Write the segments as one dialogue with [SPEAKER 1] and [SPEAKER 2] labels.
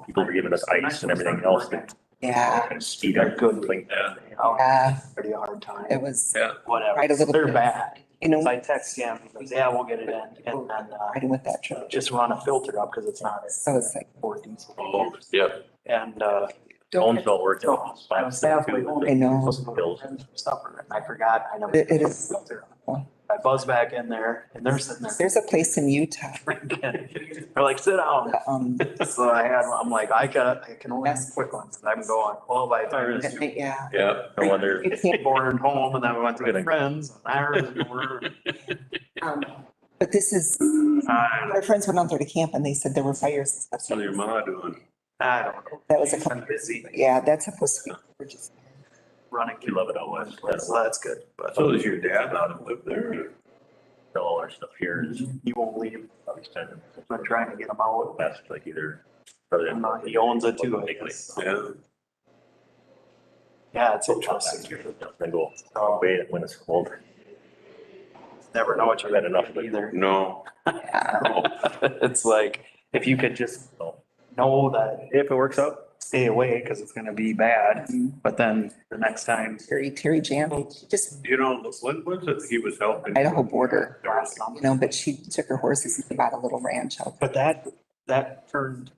[SPEAKER 1] people were giving us ice and everything else to
[SPEAKER 2] Yeah,
[SPEAKER 1] kind of speed up good thing.
[SPEAKER 2] yeah,
[SPEAKER 3] Pretty hard time.
[SPEAKER 2] it was
[SPEAKER 3] Whatever.
[SPEAKER 2] right a little
[SPEAKER 3] They're
[SPEAKER 2] bit.
[SPEAKER 3] bad.
[SPEAKER 2] You know,
[SPEAKER 3] So I text him, he goes, yeah, we'll get it in. And then,
[SPEAKER 2] riding with that truck.
[SPEAKER 3] just run a filter up because it's not
[SPEAKER 2] So it's like,
[SPEAKER 3] for diesel.
[SPEAKER 4] Oh, yep.
[SPEAKER 3] And,
[SPEAKER 1] Phones don't work.
[SPEAKER 3] so I was halfway home.
[SPEAKER 2] I know.
[SPEAKER 3] Supposed to go to friends for supper and I forgot. I never.
[SPEAKER 2] It is.
[SPEAKER 3] I buzz back in there and they're sitting there.
[SPEAKER 2] There's a place in Utah.
[SPEAKER 3] drinking. They're like, sit down. So I'm like, I can only ask quick ones. And I'm going, well, by the time
[SPEAKER 2] Yeah.
[SPEAKER 4] Yeah.
[SPEAKER 1] No wonder.
[SPEAKER 2] You can't,
[SPEAKER 3] born home and then we went to my friends and I heard
[SPEAKER 2] but this is, our friends went out there to camp and they said there were fires and stuff.
[SPEAKER 4] How's your ma doing?
[SPEAKER 3] I don't know.
[SPEAKER 2] That was a
[SPEAKER 3] I'm
[SPEAKER 2] couple,
[SPEAKER 3] busy
[SPEAKER 2] yeah, that's supposed to be. We're just-
[SPEAKER 3] running.
[SPEAKER 1] We love it out west.
[SPEAKER 3] So that's good, but
[SPEAKER 4] So does your dad not live there?
[SPEAKER 1] All our stuff here is
[SPEAKER 3] he won't leave.
[SPEAKER 1] probably spending
[SPEAKER 3] I'm trying to get him out.
[SPEAKER 1] best, like either. Rather than.
[SPEAKER 3] He owns it too, I guess.
[SPEAKER 4] Yeah.
[SPEAKER 3] Yeah, it's interesting.
[SPEAKER 1] Then go away when it's cold.
[SPEAKER 3] Never know what you're
[SPEAKER 1] Had
[SPEAKER 3] gonna
[SPEAKER 1] enough of it.
[SPEAKER 3] either.
[SPEAKER 4] No.
[SPEAKER 3] It's like, if you could just know that
[SPEAKER 1] If it works out.
[SPEAKER 3] stay away because it's gonna be bad, but then the next time.
[SPEAKER 2] Terry Jan, she just
[SPEAKER 4] You know, when was it he was helping?
[SPEAKER 2] Idaho border,
[SPEAKER 3] last summer.
[SPEAKER 2] you know, but she took her horses and bought a little ranch out.
[SPEAKER 3] But that turned,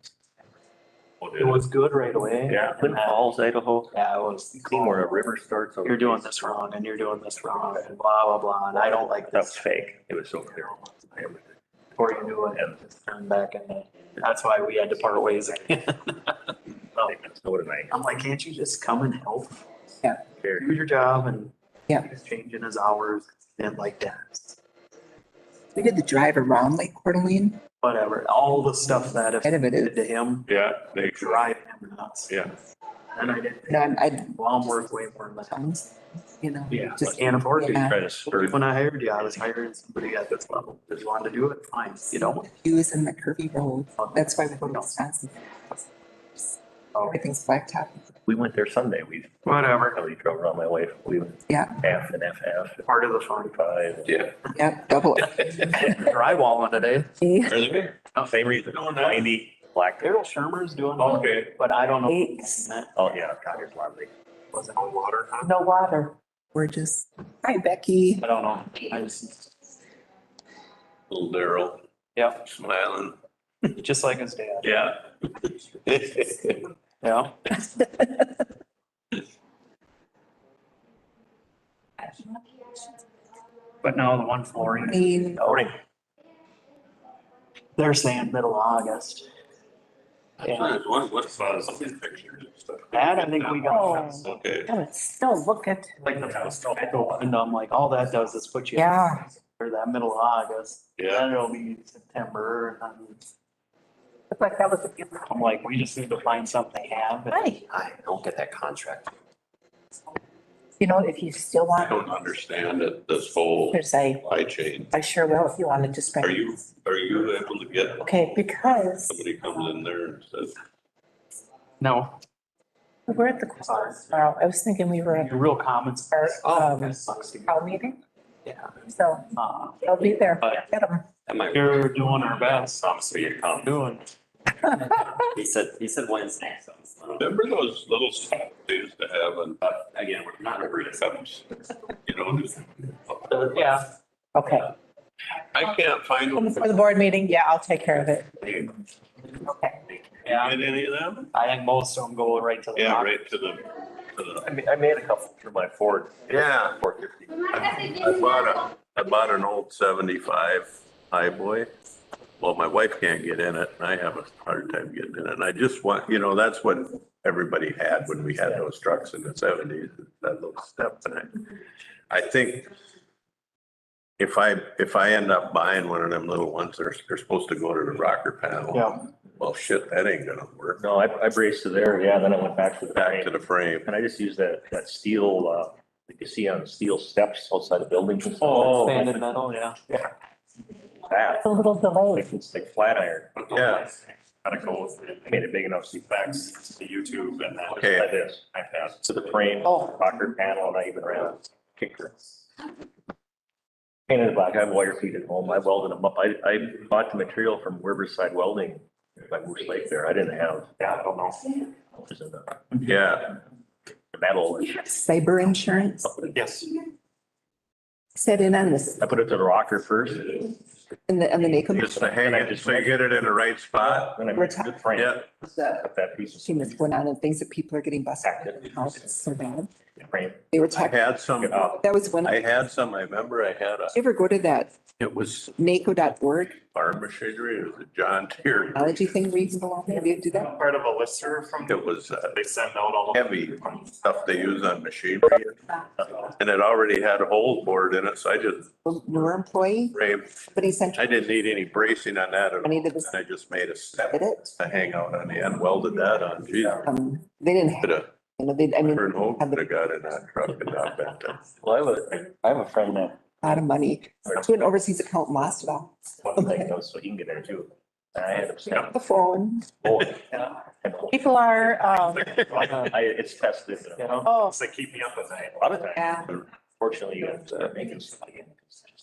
[SPEAKER 3] it was good right away.
[SPEAKER 4] Yeah.
[SPEAKER 1] Twin Falls, Idaho.
[SPEAKER 3] Yeah, it was.
[SPEAKER 1] Seen where a river starts.
[SPEAKER 3] You're doing this wrong and you're doing this wrong and blah, blah, blah. And I don't like
[SPEAKER 1] That was
[SPEAKER 3] this.
[SPEAKER 1] fake. It was so clear.
[SPEAKER 3] Before you knew it, it just turned back and that's why we had to part ways again.
[SPEAKER 1] So what did I?
[SPEAKER 3] I'm like, can't you just come and help?
[SPEAKER 2] Yeah.
[SPEAKER 3] Do your job and.
[SPEAKER 2] Yeah.
[SPEAKER 3] He's changing his hours and like that.
[SPEAKER 2] We did the drive around Lake Coeur d'Alene.
[SPEAKER 3] Whatever, all the stuff that
[SPEAKER 2] Part of it
[SPEAKER 3] affected
[SPEAKER 2] is,
[SPEAKER 3] to him,
[SPEAKER 4] Yeah, they,
[SPEAKER 3] drive him nuts.
[SPEAKER 4] yeah.
[SPEAKER 3] And I did,
[SPEAKER 2] no, I,
[SPEAKER 3] well, I'm worth way more than that.
[SPEAKER 2] towns, you know.
[SPEAKER 3] Yeah,
[SPEAKER 2] Just
[SPEAKER 3] just can't afford to.
[SPEAKER 2] Yeah.
[SPEAKER 1] Try to stir.
[SPEAKER 3] When I hired you, I was hiring somebody at this level. If you wanted to do it, fine. You don't.
[SPEAKER 2] Use in the curvy road. That's why we go to Wisconsin. Everything's blacktop.
[SPEAKER 1] We went there Sunday. We.
[SPEAKER 3] Whatever.
[SPEAKER 1] We drove around my wife. We went
[SPEAKER 2] Yeah,
[SPEAKER 1] half and half.
[SPEAKER 3] Part of the fun.
[SPEAKER 1] 45.
[SPEAKER 4] Yeah.
[SPEAKER 2] yeah, double it.
[SPEAKER 3] Drywalling today.
[SPEAKER 2] Yeah.
[SPEAKER 4] Are they?
[SPEAKER 1] Same reason. 90 black.
[SPEAKER 3] Daryl Shermer's doing.
[SPEAKER 4] Okay.
[SPEAKER 3] But I don't know.
[SPEAKER 1] Oh, yeah. God, it's lovely.
[SPEAKER 3] Was it on water? Huh?
[SPEAKER 2] No water. We're just, hi Becky.
[SPEAKER 3] I don't know. I just,
[SPEAKER 4] Little Daryl
[SPEAKER 3] yeah,
[SPEAKER 4] smiling.
[SPEAKER 3] just like his dad.
[SPEAKER 4] Yeah.
[SPEAKER 3] Yeah. But no, the one
[SPEAKER 2] I
[SPEAKER 3] flooring,
[SPEAKER 2] mean,
[SPEAKER 1] Morning.
[SPEAKER 3] they're saying middle of August.
[SPEAKER 4] What size of these pictures and stuff?
[SPEAKER 3] That I think we got.
[SPEAKER 4] Okay.
[SPEAKER 2] I would still look at.
[SPEAKER 3] Like the first and I'm like, all that does is put you.
[SPEAKER 2] Yeah.
[SPEAKER 3] For that middle of August.
[SPEAKER 4] Yeah.
[SPEAKER 3] Then it'll be September and then
[SPEAKER 2] Looked like that was a.
[SPEAKER 3] I'm like, we just need to find something to have.
[SPEAKER 2] Right.
[SPEAKER 5] I don't get that contract.
[SPEAKER 6] You know, if you still
[SPEAKER 4] I
[SPEAKER 6] want,
[SPEAKER 4] don't understand it, this whole
[SPEAKER 6] there's a,
[SPEAKER 4] supply chain.
[SPEAKER 6] I sure will if you wanted to spend.
[SPEAKER 4] Are you able to get,
[SPEAKER 6] Okay, because
[SPEAKER 4] somebody comes in there and says,
[SPEAKER 3] No,
[SPEAKER 6] we're at the, tomorrow. I was thinking we were at
[SPEAKER 3] the real comments.
[SPEAKER 6] our,
[SPEAKER 3] That sucks to me.
[SPEAKER 6] our meeting,
[SPEAKER 3] Yeah.
[SPEAKER 6] so they'll be there. Get them.
[SPEAKER 5] That might.
[SPEAKER 3] We're doing our best.
[SPEAKER 5] So you come.
[SPEAKER 3] Doing.
[SPEAKER 5] He said Wednesday, so.
[SPEAKER 4] remember those little stuff they used to have and
[SPEAKER 5] Again, we're not
[SPEAKER 4] every
[SPEAKER 5] agreeing.
[SPEAKER 4] cups, you know, just.
[SPEAKER 3] Yeah.
[SPEAKER 6] Okay.
[SPEAKER 4] I can't find them.
[SPEAKER 6] For the board meeting, yeah, I'll take care of it. Okay.
[SPEAKER 3] Yeah.
[SPEAKER 4] Get any of them?
[SPEAKER 3] I think most of them go right to the.
[SPEAKER 4] Yeah,
[SPEAKER 3] rock.
[SPEAKER 4] right to the.
[SPEAKER 1] I made a couple for my Ford.
[SPEAKER 4] Yeah.
[SPEAKER 1] 450.
[SPEAKER 4] I bought an old 75 Highboy. Well, my wife can't get in it and I have a hard time getting in it. And I just want, you know, that's what everybody had when we had those trucks in the 70s, that little step. And I think if I end up buying one of them little ones, they're supposed to go to the rocker panel.
[SPEAKER 3] Yeah.
[SPEAKER 4] Well, shit, that ain't gonna work.
[SPEAKER 1] No, I braced to there. Yeah. Then I went back to the
[SPEAKER 4] Back to
[SPEAKER 1] frame.
[SPEAKER 4] the frame.
[SPEAKER 1] And I just used that steel, like you see on steel steps outside the buildings. and stuff.
[SPEAKER 3] Oh, banded metal, yeah.
[SPEAKER 1] That.
[SPEAKER 6] It's a little delayed.
[SPEAKER 1] Like, it's like flat iron.
[SPEAKER 4] Yeah.
[SPEAKER 1] Gotta go, I made it big enough so you fax to YouTube and that.
[SPEAKER 4] Okay.
[SPEAKER 1] Like this, I passed to the frame,
[SPEAKER 2] Oh.
[SPEAKER 1] rocker panel, and I even ran a kicker. Painted black, I have wire feet at home, I welded them up, I bought the material from Riverside Welding by Moose Lake there. I didn't have,
[SPEAKER 3] Yeah, I don't know.
[SPEAKER 1] it was in the
[SPEAKER 4] Yeah,
[SPEAKER 1] metal.
[SPEAKER 2] Cyber insurance,
[SPEAKER 3] Yes.
[SPEAKER 2] set in on this,
[SPEAKER 1] I put it to the rocker first.
[SPEAKER 2] on the NACO.
[SPEAKER 4] just to hang it, so you get it in the right spot.
[SPEAKER 1] Then I
[SPEAKER 2] We're
[SPEAKER 1] moved the frame.
[SPEAKER 4] Yeah,
[SPEAKER 2] The
[SPEAKER 1] Cut that piece of
[SPEAKER 2] thing that's going on and things that people are getting busted. How it's so bad.
[SPEAKER 1] frame.
[SPEAKER 2] They were
[SPEAKER 4] I
[SPEAKER 2] talking,
[SPEAKER 4] had some,
[SPEAKER 2] that was when,
[SPEAKER 4] I
[SPEAKER 2] did
[SPEAKER 4] had some, I remember I had
[SPEAKER 2] you ever go to that
[SPEAKER 4] it was
[SPEAKER 2] NACO.org
[SPEAKER 4] farm machinery, it was a John Deere.
[SPEAKER 2] technology thing where you can go on there? Did you do that?
[SPEAKER 3] Part of a listserv from,
[SPEAKER 4] It was
[SPEAKER 3] they send out all.
[SPEAKER 4] heavy stuff they use on machinery. And it already had a hole bored in it, so I just
[SPEAKER 2] Your employee,
[SPEAKER 4] framed,
[SPEAKER 2] but he sent
[SPEAKER 4] I didn't need any bracing on that at
[SPEAKER 2] I needed
[SPEAKER 4] all.
[SPEAKER 2] this-
[SPEAKER 4] I just made a step
[SPEAKER 2] did it.
[SPEAKER 4] to hang out on the end, welded that on, geez.
[SPEAKER 2] They didn't, have-
[SPEAKER 4] Could have,
[SPEAKER 2] you know, they, I mean,
[SPEAKER 4] turned home,
[SPEAKER 2] have
[SPEAKER 4] could
[SPEAKER 2] a
[SPEAKER 4] have got in that truck and not bent it.
[SPEAKER 1] Well, I have a friend that,
[SPEAKER 2] lot of money to an overseas account and lost it all.
[SPEAKER 1] one thing goes, so he can get there too. And I had him stamp.
[SPEAKER 2] The phone.
[SPEAKER 6] People are,
[SPEAKER 1] It's tested.
[SPEAKER 6] oh,
[SPEAKER 3] It's like, keep me up at night.
[SPEAKER 1] A lot of times,
[SPEAKER 2] Yeah.
[SPEAKER 1] fortunately, you have to make it. It's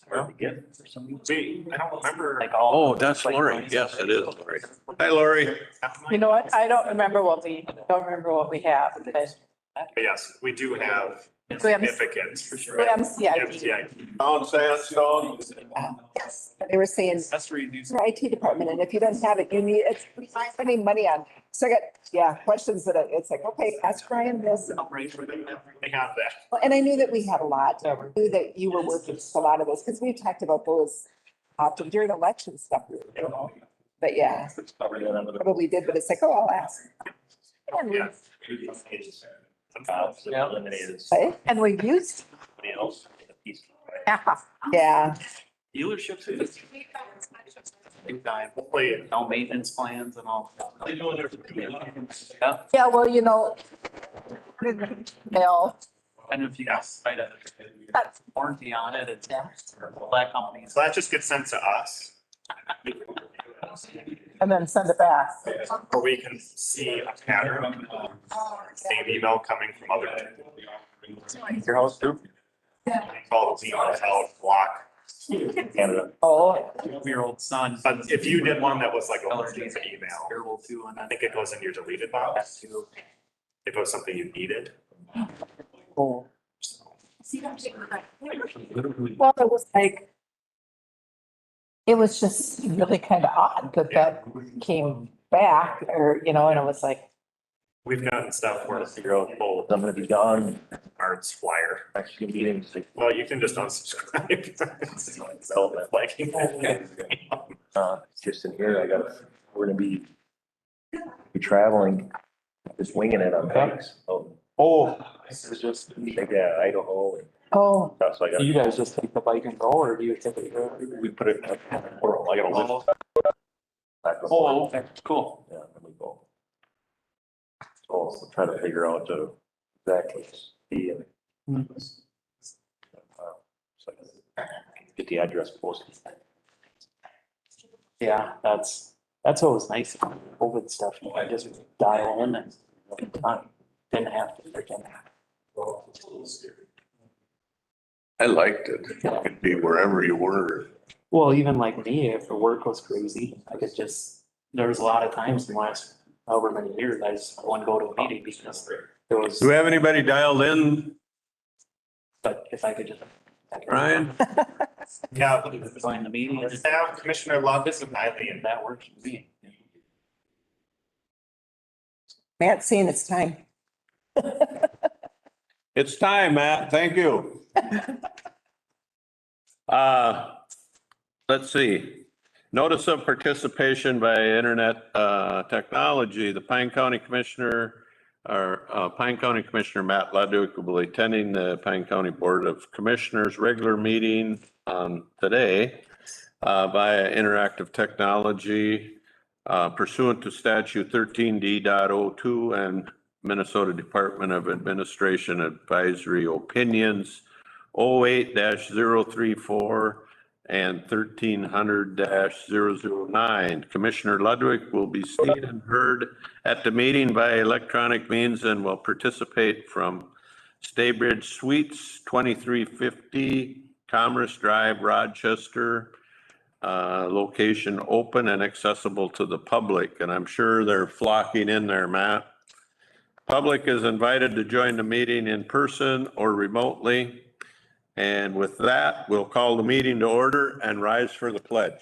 [SPEAKER 1] hard to get for some reason.
[SPEAKER 3] See, I don't remember.
[SPEAKER 5] Like all.
[SPEAKER 4] Oh, that's Lori. Yes, it is Lori. Hi, Lori.
[SPEAKER 6] you know what? I don't remember what we have, but
[SPEAKER 3] Yes, we do have
[SPEAKER 6] we have,
[SPEAKER 3] significant.
[SPEAKER 6] we have CIP.
[SPEAKER 3] MCIP.
[SPEAKER 4] Pound sandstone.
[SPEAKER 2] Yes. They were saying,
[SPEAKER 3] That's where you do.
[SPEAKER 2] your IT department, and if you don't have it, you need, it's spending money on. So I got, yeah, questions that it's like, okay, ask Brian this.
[SPEAKER 3] They have that.
[SPEAKER 2] Well, and I knew that we had a lot. I knew that you were working with a lot of those, because we've talked about those often during election stuff. But yeah, probably did, but it's like, oh, I'll ask.
[SPEAKER 3] Yeah.
[SPEAKER 1] Eliminated
[SPEAKER 2] Right?
[SPEAKER 6] And we've used,
[SPEAKER 1] somebody else. A piece.
[SPEAKER 6] yeah,
[SPEAKER 2] Yeah,
[SPEAKER 3] Dealerships. Big time. Hopefully, no maintenance plans and all. Yeah.
[SPEAKER 6] yeah, well, you know. Bill,
[SPEAKER 3] And if you guys try to
[SPEAKER 6] that's,
[SPEAKER 3] warranty on it, it's
[SPEAKER 6] yeah,
[SPEAKER 3] that company. So that just gets sent to us.
[SPEAKER 6] and then send it back.
[SPEAKER 3] Or we can see a pattern of same email coming from other.
[SPEAKER 1] Your house too?
[SPEAKER 3] Call the emails out, block.
[SPEAKER 1] Canada.
[SPEAKER 6] Oh,
[SPEAKER 3] 12-year-old son. But if you did one that was like a working email, terrible too, and I think it goes in your deleted box too. If it was something you needed.
[SPEAKER 6] oh. Well, it was like, it was just really kind of odd that that came back, or, you know, and it was like,
[SPEAKER 3] We've gotten stuff where
[SPEAKER 1] Figure out, oh, I'm gonna be gone.
[SPEAKER 3] arts flyer.
[SPEAKER 1] Actually, meetings, like,
[SPEAKER 3] Well, you can just unsubscribe.
[SPEAKER 1] development, like, just in here, we're gonna be traveling, just winging it on bikes.
[SPEAKER 7] Oh, this is just,
[SPEAKER 1] Like, Idaho and
[SPEAKER 6] oh,
[SPEAKER 1] stuff, so I
[SPEAKER 7] do you
[SPEAKER 1] got,
[SPEAKER 7] guys just take the bike and go, or do you take it?
[SPEAKER 1] we put it, I got a list. Back and
[SPEAKER 7] Oh,
[SPEAKER 1] forth.
[SPEAKER 7] okay, cool.
[SPEAKER 1] Yeah, and we go. So we'll try to figure out exactly the. So I can get the address posted.
[SPEAKER 7] Yeah, that's always nice, COVID stuff, you can just dial in and didn't have to freaking.
[SPEAKER 4] I liked it. You could be wherever you were.
[SPEAKER 7] Well, even like me, if the work was crazy, I could just, there was a lot of times in the last however many years, I just wouldn't go to a meeting because there was,
[SPEAKER 4] Do we have anybody dialed in,
[SPEAKER 7] but if I could just.
[SPEAKER 4] Ryan?
[SPEAKER 3] Yeah.
[SPEAKER 7] Join the meeting, and
[SPEAKER 3] Staff, Commissioner Love, this is Eileen.
[SPEAKER 7] that works for me.
[SPEAKER 2] Matt's saying it's time.
[SPEAKER 4] It's time, Matt. Thank you. Let's see. Notice of participation by internet technology. The Pine County Commissioner Matt Ludwig will be attending the Pine County Board of Commissioners regular meeting today via interactive technology pursuant to statute 13D.02 and Minnesota Department of Administration Advisory Opinions 08-034 and 1300-009. Commissioner Ludwig will be seen and heard at the meeting by electronic means and will participate from Staybridge Suites, 2350 Commerce Drive, Rochester, location open and accessible to the public, and I'm sure they're flocking in there, Matt. Public is invited to join the meeting in person or remotely. And with that, we'll call the meeting to order and rise for the pledge.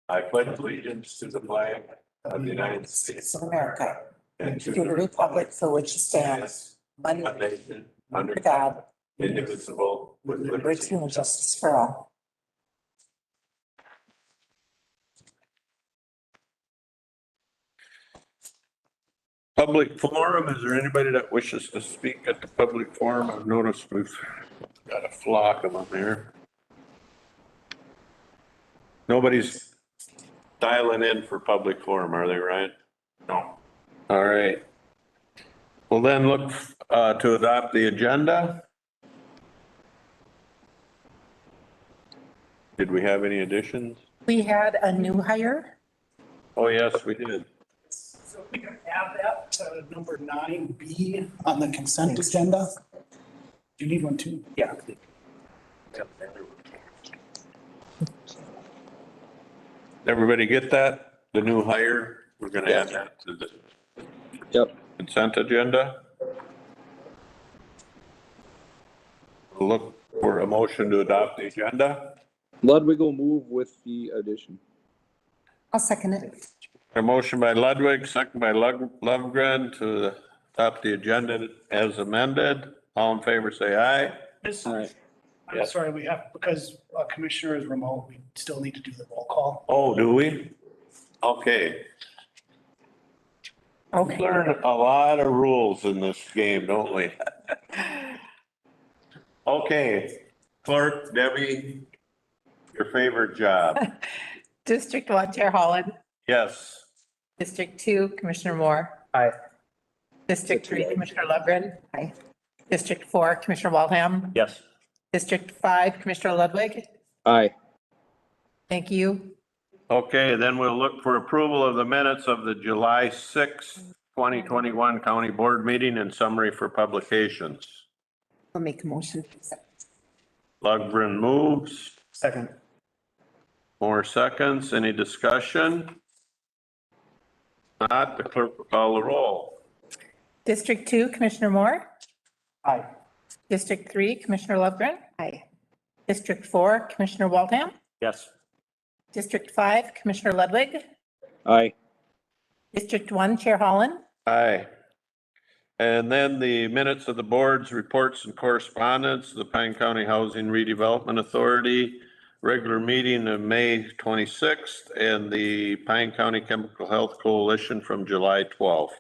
[SPEAKER 4] I pledge allegiance to the flag of the United States
[SPEAKER 2] of America,
[SPEAKER 4] and
[SPEAKER 2] to the republic for which it stands, one
[SPEAKER 4] nation under
[SPEAKER 2] God,
[SPEAKER 4] indivisible with
[SPEAKER 2] liberty and justice for all.
[SPEAKER 4] Public forum, is there anybody that wishes to speak at the public forum? I've noticed we've got a flock of them there. Nobody's dialing in for public forum, are they, Ryan? No. All right. We'll then look to adopt the agenda. Did we have any additions?
[SPEAKER 6] We had a new hire.
[SPEAKER 4] Oh, yes, we did.
[SPEAKER 8] So we can add that to number 9B on the consent agenda. Do you need one too? Yeah.
[SPEAKER 4] Everybody get that? The new hire? We're gonna add that to the consent agenda. We'll look for a motion to adopt the agenda.
[SPEAKER 9] Ludwig will move with the addition.
[SPEAKER 2] I'll second it.
[SPEAKER 4] A motion by Ludwig, second by Lovegren to adopt the agenda as amended. All in favor, say aye.
[SPEAKER 8] This,
[SPEAKER 9] Aye.
[SPEAKER 8] I'm sorry, we have, because Commissioner is remote, we still need to do the roll call.
[SPEAKER 4] Oh, do we? Okay. We learn a lot of rules in this game, don't we? Okay, Clerk Debbie, your favorite job.
[SPEAKER 6] District 1, Chair Holland.
[SPEAKER 4] Yes.
[SPEAKER 6] District 2, Commissioner Moore.
[SPEAKER 7] Aye.
[SPEAKER 6] District 3, Commissioner Lovegren.
[SPEAKER 2] Aye.
[SPEAKER 6] District 4, Commissioner Waldham.
[SPEAKER 1] Yes.
[SPEAKER 6] District 5, Commissioner Ludwig.
[SPEAKER 9] Aye.
[SPEAKER 6] Thank you.
[SPEAKER 4] Okay, then we'll look for approval of the minutes of the July 6th, 2021 County Board meeting and summary for publications.
[SPEAKER 2] I'll make a motion.
[SPEAKER 4] Lundgren moves.
[SPEAKER 7] Second.
[SPEAKER 4] More seconds. Any discussion? Not, the clerk will call the roll.
[SPEAKER 6] District 2, Commissioner Moore.
[SPEAKER 7] Aye.
[SPEAKER 6] District 3, Commissioner Lovegren.
[SPEAKER 2] Aye.
[SPEAKER 6] District 4, Commissioner Waldham.
[SPEAKER 1] Yes.
[SPEAKER 6] District 5, Commissioner Ludwig.
[SPEAKER 9] Aye.
[SPEAKER 6] District 1, Chair Holland.
[SPEAKER 4] Aye. And then the minutes of the boards, reports and correspondence, the Pine County Housing Redevelopment Authority, regular meeting of May 26th, and the Pine County Chemical Health Coalition from July 12th.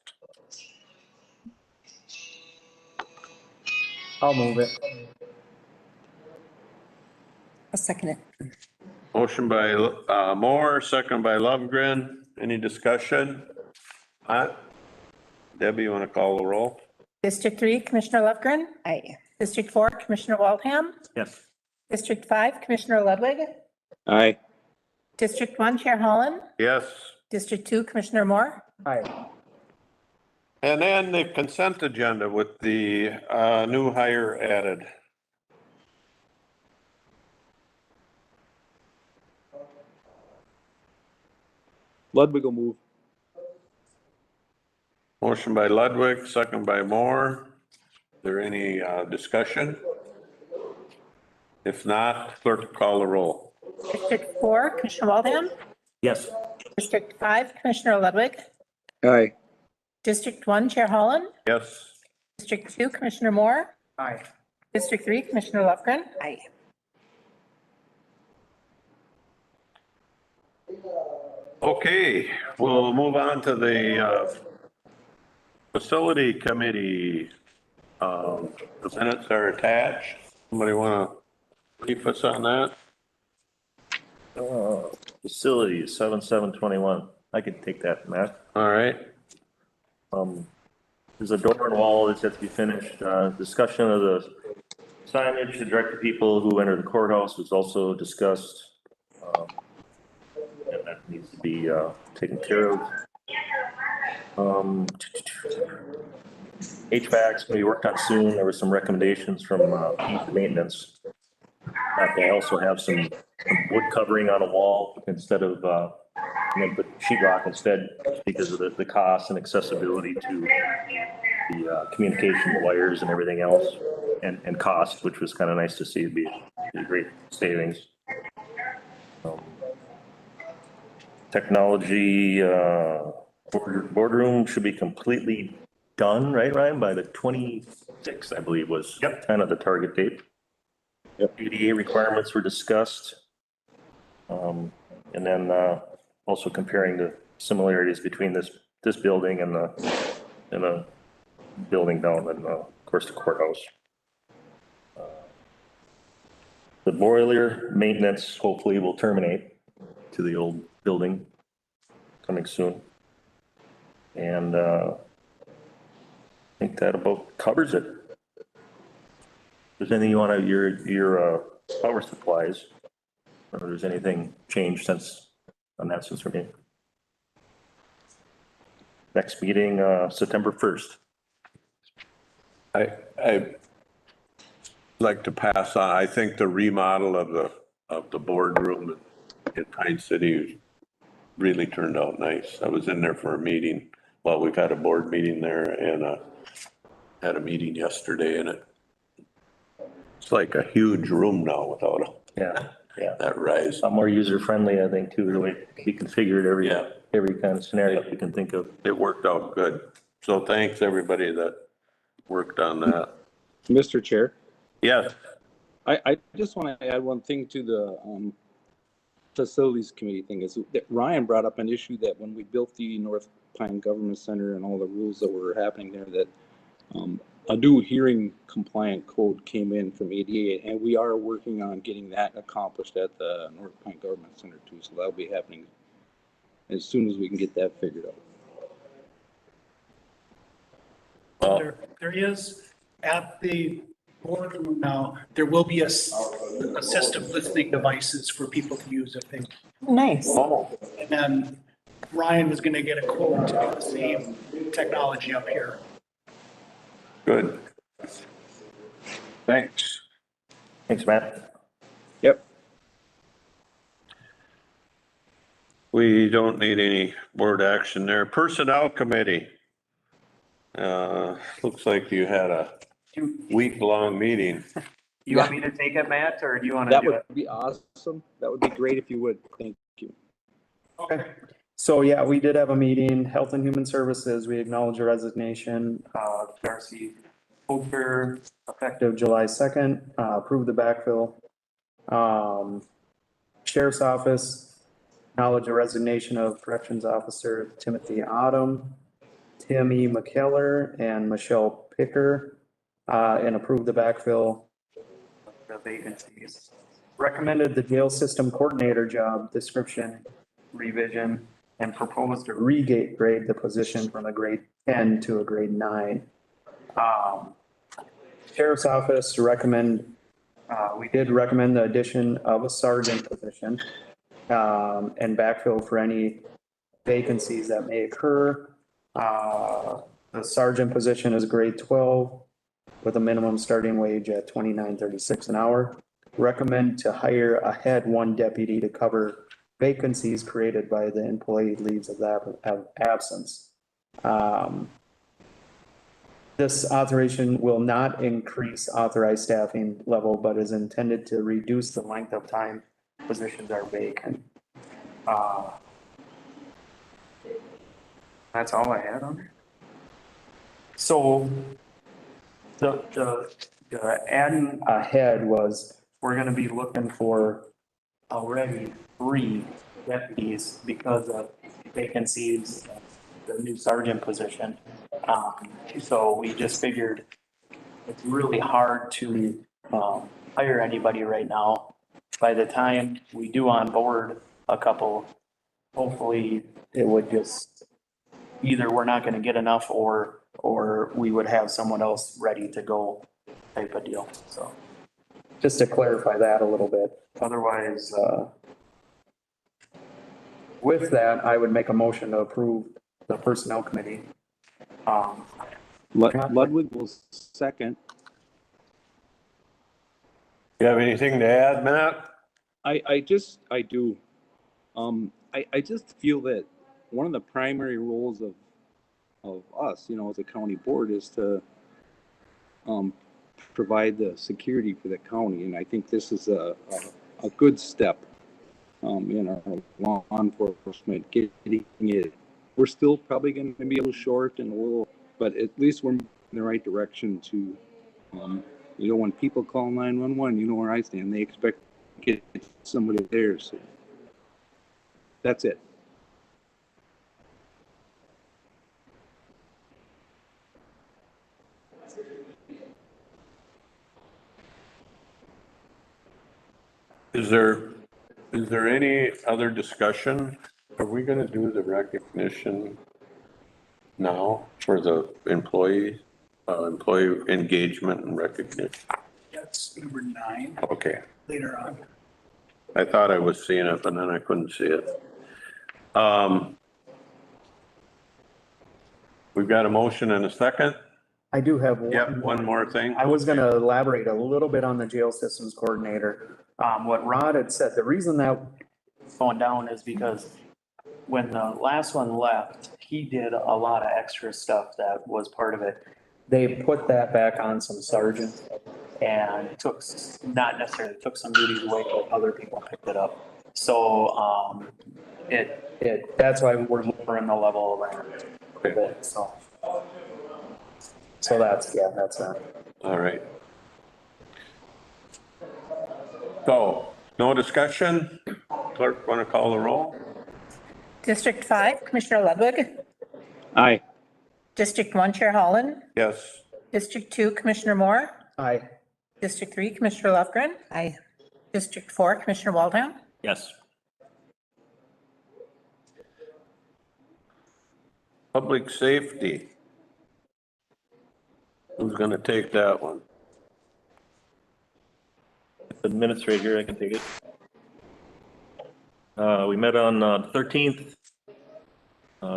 [SPEAKER 7] I'll move it.
[SPEAKER 2] I'll second it.
[SPEAKER 4] Motion by Moore, second by Lovegren. Any discussion? Debbie, you want to call the roll?
[SPEAKER 6] District 3, Commissioner Lovegren.
[SPEAKER 2] Aye.
[SPEAKER 6] District 4, Commissioner Waldham.
[SPEAKER 1] Yes.
[SPEAKER 6] District 5, Commissioner Ludwig.
[SPEAKER 9] Aye.
[SPEAKER 6] District 1, Chair Holland.
[SPEAKER 4] Yes.
[SPEAKER 6] District 2, Commissioner Moore.
[SPEAKER 7] Aye.
[SPEAKER 4] And then the consent agenda with the new hire added.
[SPEAKER 9] Ludwig will move.
[SPEAKER 4] Motion by Ludwig, second by Moore. Is there any discussion? If not, clerk will call the roll.
[SPEAKER 6] District 4, Commissioner Waldham.
[SPEAKER 1] Yes.
[SPEAKER 6] District 5, Commissioner Ludwig.
[SPEAKER 9] Aye.
[SPEAKER 6] District 1, Chair Holland.
[SPEAKER 4] Yes.
[SPEAKER 6] District 2, Commissioner Moore.
[SPEAKER 7] Aye.
[SPEAKER 6] District 3, Commissioner Lovegren.
[SPEAKER 2] Aye.
[SPEAKER 4] Okay, we'll move on to the facility committee. The minutes are attached. Somebody want to brief us on that?
[SPEAKER 1] Facilities, 7/7/21. I could take that, Matt.
[SPEAKER 4] All right.
[SPEAKER 1] There's a door and wall that's yet to be finished. Discussion of the signage to direct the people who enter the courthouse was also discussed. And that needs to be taken care of. HVAC's gonna be worked on soon. There were some recommendations from maintenance. They also have some wood covering on a wall instead of, and then put sheetrock instead because of the cost and accessibility to the communication wires and everything else and cost, which was kind of nice to see. It'd be a great savings. Technology, boardroom should be completely done, right, Ryan? By the 26th, I believe was kind of the target date.
[SPEAKER 9] Yep.
[SPEAKER 1] ADA requirements were discussed. And then also comparing the similarities between this building and the building down in, of course, the courthouse. The boiler maintenance hopefully will terminate to the old building coming soon. And I think that about covers it. If there's anything you want to, your power supplies, or there's anything changed since for me. Next meeting, September 1st.
[SPEAKER 4] I like to pass on, I think the remodel of the boardroom in Pine City really turned out nice. I was in there for a meeting. Well, we've had a board meeting there and had a meeting yesterday and it's like a huge room now without that rise.
[SPEAKER 1] More user friendly, I think, too, the way you configure it every kind of scenario you can think of.
[SPEAKER 4] It worked out good. So thanks everybody that worked on that.
[SPEAKER 9] Mr. Chair,
[SPEAKER 4] Yes.
[SPEAKER 9] I just want to add one thing to the facilities committee thing is that Ryan brought up an issue that when we built the North Pine Government Center and all the rules that were happening there, that a new hearing compliant code came in from ADA, and we are working on getting that accomplished at the North Pine Government Center too. So that'll be happening as soon as we can get that figured out.
[SPEAKER 8] There is at the boardroom now, there will be assistive listening devices for people to use if they,
[SPEAKER 6] Nice.
[SPEAKER 8] and then Ryan was gonna get a quote to do the same technology up here.
[SPEAKER 4] Good.
[SPEAKER 9] Thanks.
[SPEAKER 1] Thanks, Matt.
[SPEAKER 9] Yep.
[SPEAKER 4] We don't need any board action there. Personnel committee. Looks like you had a week-long meeting.
[SPEAKER 7] You want me to take it, Matt, or do you want to
[SPEAKER 9] That
[SPEAKER 7] do
[SPEAKER 9] would
[SPEAKER 7] it?
[SPEAKER 9] be awesome. That would be great if you would. Thank you.
[SPEAKER 10] Okay, so yeah, we did have a meeting, Health and Human Services, we acknowledge a resignation, Darcy Poker, effective July 2nd, approve the backfill. Sheriff's Office, acknowledge a resignation of Corrections Officer Timothy Autumn, Timmy McKellar, and Michelle Picker, and approve the backfill the vacancies. Recommended the jail system coordinator job description revision and proposed to grade the position from a grade 10 to a grade 9. Sheriff's Office we did recommend the addition of a sergeant position and backfill for any vacancies that may occur. The sergeant position is grade 12 with a minimum starting wage at $29.36 an hour. Recommend to hire a head one deputy to cover vacancies created by the employee leaves of absence. This authorization will not increase authorized staffing level, but is intended to reduce the length of time positions are vacant. That's all I had on there. So the adding ahead was, we're gonna be looking for already 3 deputies because of vacancies, the new sergeant position. So we just figured it's really hard to hire anybody right now. By the time we do onboard a couple, hopefully it would just, either we're not gonna get enough or we would have someone else ready to go type of deal, so. Just to clarify that a little bit, otherwise, with that, I would make a motion to approve the personnel committee.
[SPEAKER 9] Ludwig will second.
[SPEAKER 4] You have anything to add, Matt?
[SPEAKER 9] I do. I just feel that one of the primary roles of us, as a county board is to, provide the security for the county. And I think this is a good step, in our law enforcement getting it. We're still probably going to be a little short and a little, but at least we're in the right direction to, when people call 911, you know where I stand. They expect to get somebody there. So that's it.
[SPEAKER 4] Is there any other discussion? Are we gonna do the recognition now for the employee engagement and recognition?
[SPEAKER 8] That's number 9
[SPEAKER 4] Okay,
[SPEAKER 8] later on.
[SPEAKER 4] I thought I was seeing it, but then I couldn't see it. We've got a motion and a second.
[SPEAKER 10] I do have
[SPEAKER 4] Yep, one more thing.
[SPEAKER 10] I was gonna elaborate a little bit on the jail systems coordinator. What Rod had said, the reason that going down is because when the last one left, he did a lot of extra stuff that was part of it. They put that back on some sergeants and not necessarily took some duties away, but other people picked it up. So, that's why we're lowering the level of it, so. So that's that.
[SPEAKER 4] All right. So, no discussion? Clerk, want to call the roll?
[SPEAKER 6] District 5, Commissioner Ludwig.
[SPEAKER 9] Aye.
[SPEAKER 6] District 1, Chair Holland.
[SPEAKER 4] Yes.
[SPEAKER 6] District 2, Commissioner Moore.
[SPEAKER 10] Aye.
[SPEAKER 6] District 3, Commissioner Lofgren. Aye. District 4, Commissioner Waldheim.
[SPEAKER 1] Yes.
[SPEAKER 4] Public safety. Who's gonna take that one?
[SPEAKER 1] The minutes right here, I can take it. We met on the 13th.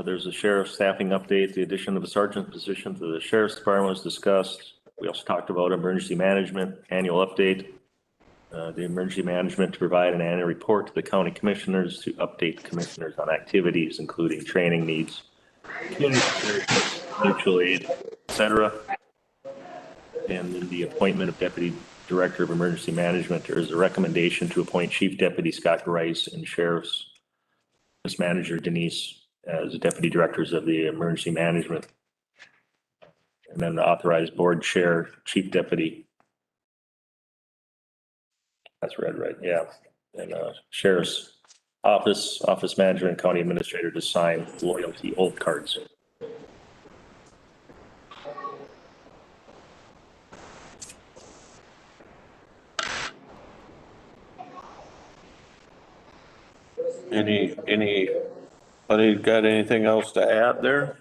[SPEAKER 1] There's a sheriff's staffing update. The addition of a sergeant position to the sheriff's department was discussed. We also talked about emergency management annual update. The emergency management to provide an annual report to the county commissioners to update commissioners on activities, including training needs, community service, mutual aid, et cetera. And then the appointment of Deputy Director of Emergency Management, there is a recommendation to appoint Chief Deputy Scott Grice and Sheriff's Manager Denise as Deputy Directors of the Emergency Management. And then the authorized Board Chair, Chief Deputy. That's read right, yeah. And Sheriff's Office Manager and County Administrator to sign loyalty oath cards.
[SPEAKER 4] Anybody got anything else to add there?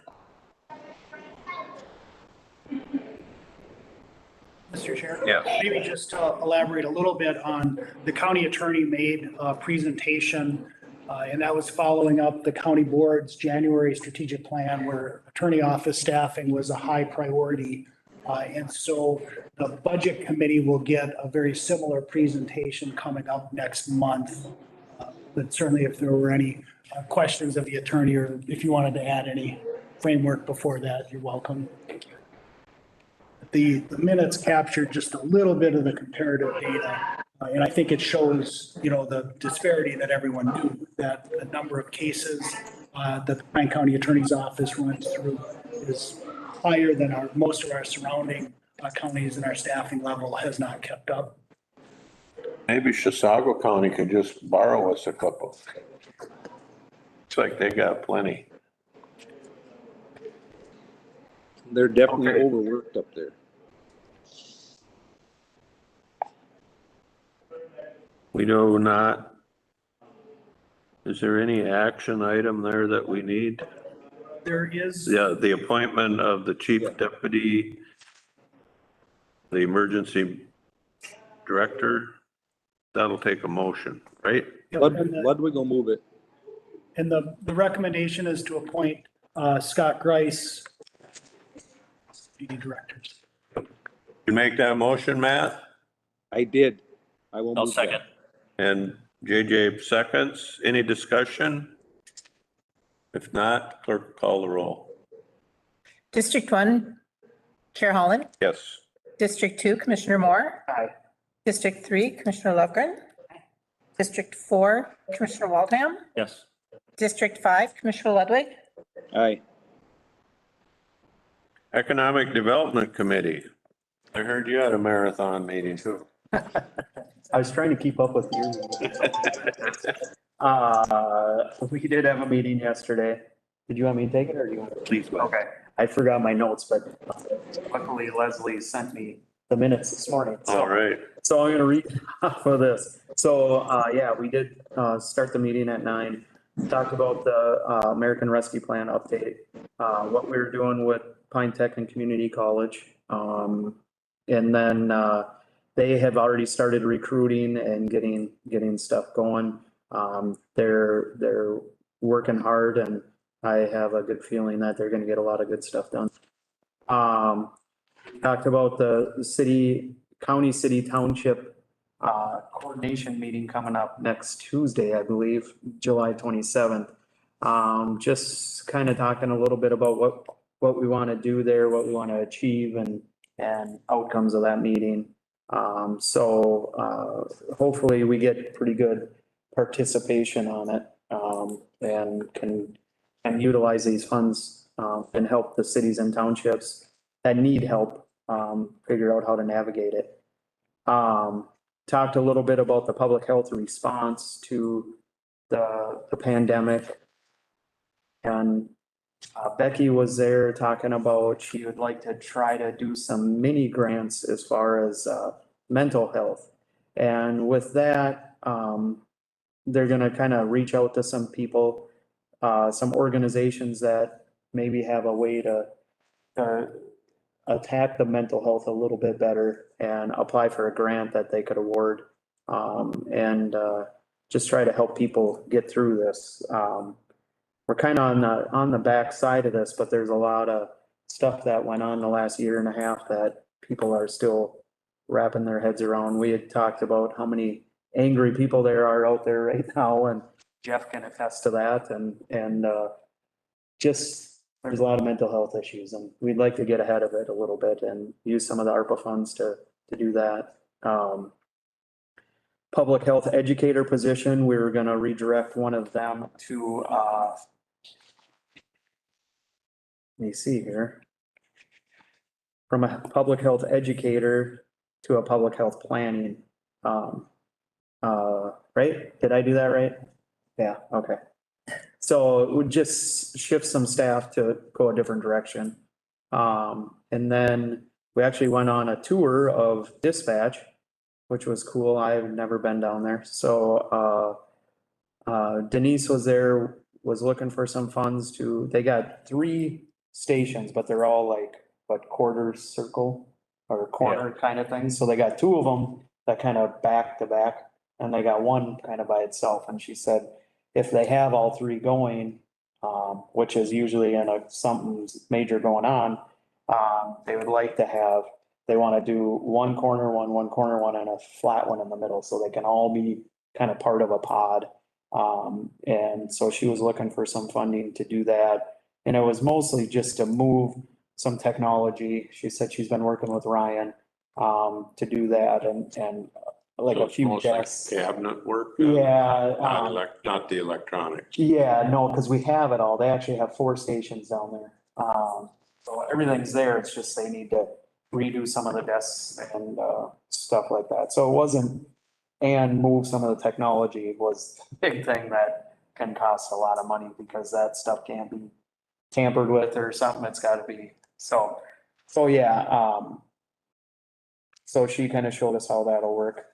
[SPEAKER 8] Mr. Chair?
[SPEAKER 4] Yeah.
[SPEAKER 8] Maybe just to elaborate a little bit on the county attorney made a presentation, and that was following up the county board's January strategic plan where attorney office staffing was a high priority. And so the budget committee will get a very similar presentation coming up next month. But certainly if there were any questions of the attorney or if you wanted to add any framework before that, you're welcome. Thank you. The minutes captured just a little bit of the comparative data. And I think it shows, the disparity that everyone knew, that the number of cases that the Pine County Attorney's Office runs through is higher than most of our surrounding counties, and our staffing level has not kept up.
[SPEAKER 4] Maybe Chisago County could just borrow us a couple. Looks like they got plenty.
[SPEAKER 9] They're definitely
[SPEAKER 4] Okay.
[SPEAKER 9] overworked up there.
[SPEAKER 4] We do not. Is there any action item there that we need?
[SPEAKER 8] There is.
[SPEAKER 4] Yeah, the appointment of the chief deputy, the emergency director, that'll take a motion, right?
[SPEAKER 9] Ludwig will move it.
[SPEAKER 8] And the recommendation is to appoint Scott Grice, PD directors.
[SPEAKER 4] You make that motion, Matt?
[SPEAKER 9] I did. I will
[SPEAKER 5] I'll
[SPEAKER 9] move that.
[SPEAKER 5] second.
[SPEAKER 4] And JJ seconds. Any discussion? If not, clerk call the roll.
[SPEAKER 6] District 1, Chair Holland.
[SPEAKER 4] Yes.
[SPEAKER 6] District 2, Commissioner Moore.
[SPEAKER 10] Aye.
[SPEAKER 6] District 3, Commissioner Lovegren. District 4, Commissioner Waldham.
[SPEAKER 1] Yes.
[SPEAKER 6] District 5, Commissioner Ludwig.
[SPEAKER 9] Aye.
[SPEAKER 4] Economic Development Committee. I heard you had a marathon meeting too.
[SPEAKER 10] I was trying to keep up with you. We did have a meeting yesterday. Did you want me to take it or do you want to?
[SPEAKER 4] Please.
[SPEAKER 10] Okay, I forgot my notes, but luckily Leslie sent me the minutes this morning. So-
[SPEAKER 4] All right.
[SPEAKER 10] So I'm gonna read off of this. So, yeah, we did, start the meeting at 9. Talked about the, American Rescue Plan update, what we were doing with Pine Tech and Community College. And then, they have already started recruiting and getting stuff going. They're working hard and I have a good feeling that they're gonna get a lot of good stuff done. Talked about the city township coordination meeting coming up next Tuesday, I believe, July 27th. Just kind of talking a little bit about what we want to do there, what we want to achieve and outcomes of that meeting. So hopefully we get pretty good participation on it and can utilize these funds and help the cities and townships that need help figure out how to navigate it. Talked a little bit about the public health response to the pandemic. And Becky was there talking about she would like to try to do some mini grants as far as mental health. And with that, they're gonna kind of reach out to some people, some organizations that maybe have a way to attack the mental health a little bit better and apply for a grant that they could award. And just try to help people get through this. We're kind of on the back side of this, but there's a lot of stuff that went on the last year and a half that people are still wrapping their heads around. We had talked about how many angry people there are out there right now, and Jeff can attest to that. And just, there's a lot of mental health issues, and we'd like to get ahead of it a little bit and use some of the ARPA funds to do that. Public health educator position, we were gonna redirect one of them to, let me see here. From a public health educator to a public health planning. Right? Did I do that right? Yeah, okay. So it would just shift some staff to go a different direction. And then we actually went on a tour of dispatch, which was cool. I've never been down there. So, Denise was there, was looking for some funds they got 3 stations, but they're all like, quarter circle or corner kind of thing. So they got 2 of them that kind of back to back, and they got one kind of by itself. And she said, if they have all 3 going, which is usually in something major going on, they would like to have, they want to do one corner one, and a flat one in the middle, so they can all be kind of part of a pod. And so she was looking for some funding to do that. And it was mostly just to move some technology. She said she's been working with Ryan, to do that and like
[SPEAKER 4] So
[SPEAKER 10] a
[SPEAKER 4] it's
[SPEAKER 10] few
[SPEAKER 4] mostly
[SPEAKER 10] desks.
[SPEAKER 4] cabinet work?
[SPEAKER 10] Yeah.
[SPEAKER 4] Not the electronics.
[SPEAKER 10] Yeah, no, because we have it all. They actually have 4 stations down there. So everything's there. It's just they need to redo some of the desks and stuff like that. So it wasn't, and move some of the technology was the big thing that can cost a lot of money because that stuff can't be tampered with or something. It's got to be. So yeah. So she kind of showed us how that'll work.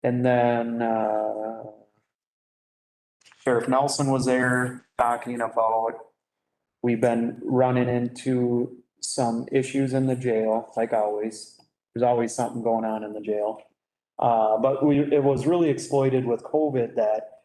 [SPEAKER 10] And then Sheriff Nelson was there talking about, we've been running into some issues in the jail, like always. There's always something going on in the jail. But it was really exploited with COVID that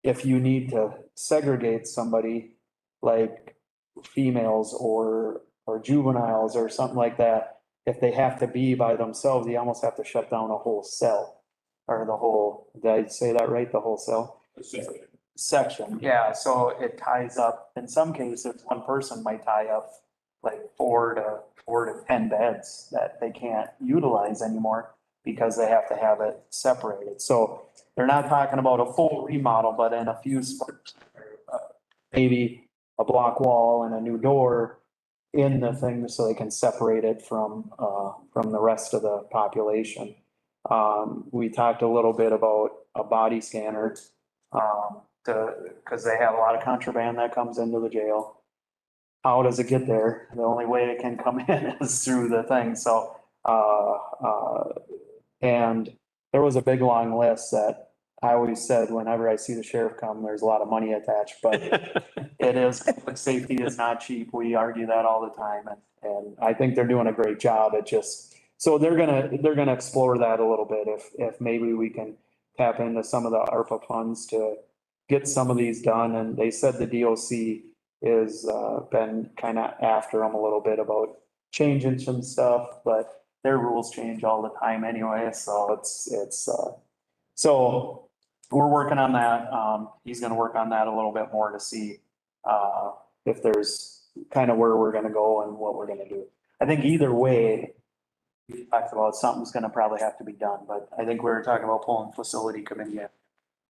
[SPEAKER 10] if you need to segregate somebody, like females or juveniles or something like that, if they have to be by themselves, you almost have to shut down a whole cell. Or the whole, did I say that right? The whole cell? Section, yeah, so it ties up, in some cases, one person might tie up like 4 to 10 beds that they can't utilize anymore because they have to have it separated. So they're not talking about a full remodel, but in a few spots, maybe a block wall and a new door in the thing so they can separate it from the rest of the population. We talked a little bit about a body scanner, cause they have a lot of contraband that comes into the jail. How does it get there? The only way it can come in is through the thing, so, and there was a big long list that I always said, whenever I see the sheriff come, there's a lot of money attached, but it is, public safety is not cheap. We argue that all the time, and I think they're doing a great job. It just, so they're gonna explore that a little bit, if maybe we can tap into some of the ARPA funds to get some of these done, and they said the DOC is, been kind of after them a little bit about changing some stuff, but their rules change all the time anyway, so it's, so we're working on that. He's gonna work on that a little bit more to see, if there's kind of where we're gonna go and what we're gonna do. I think either way, we talked about something's gonna probably have to be done, but I think we were talking about pulling facility committee in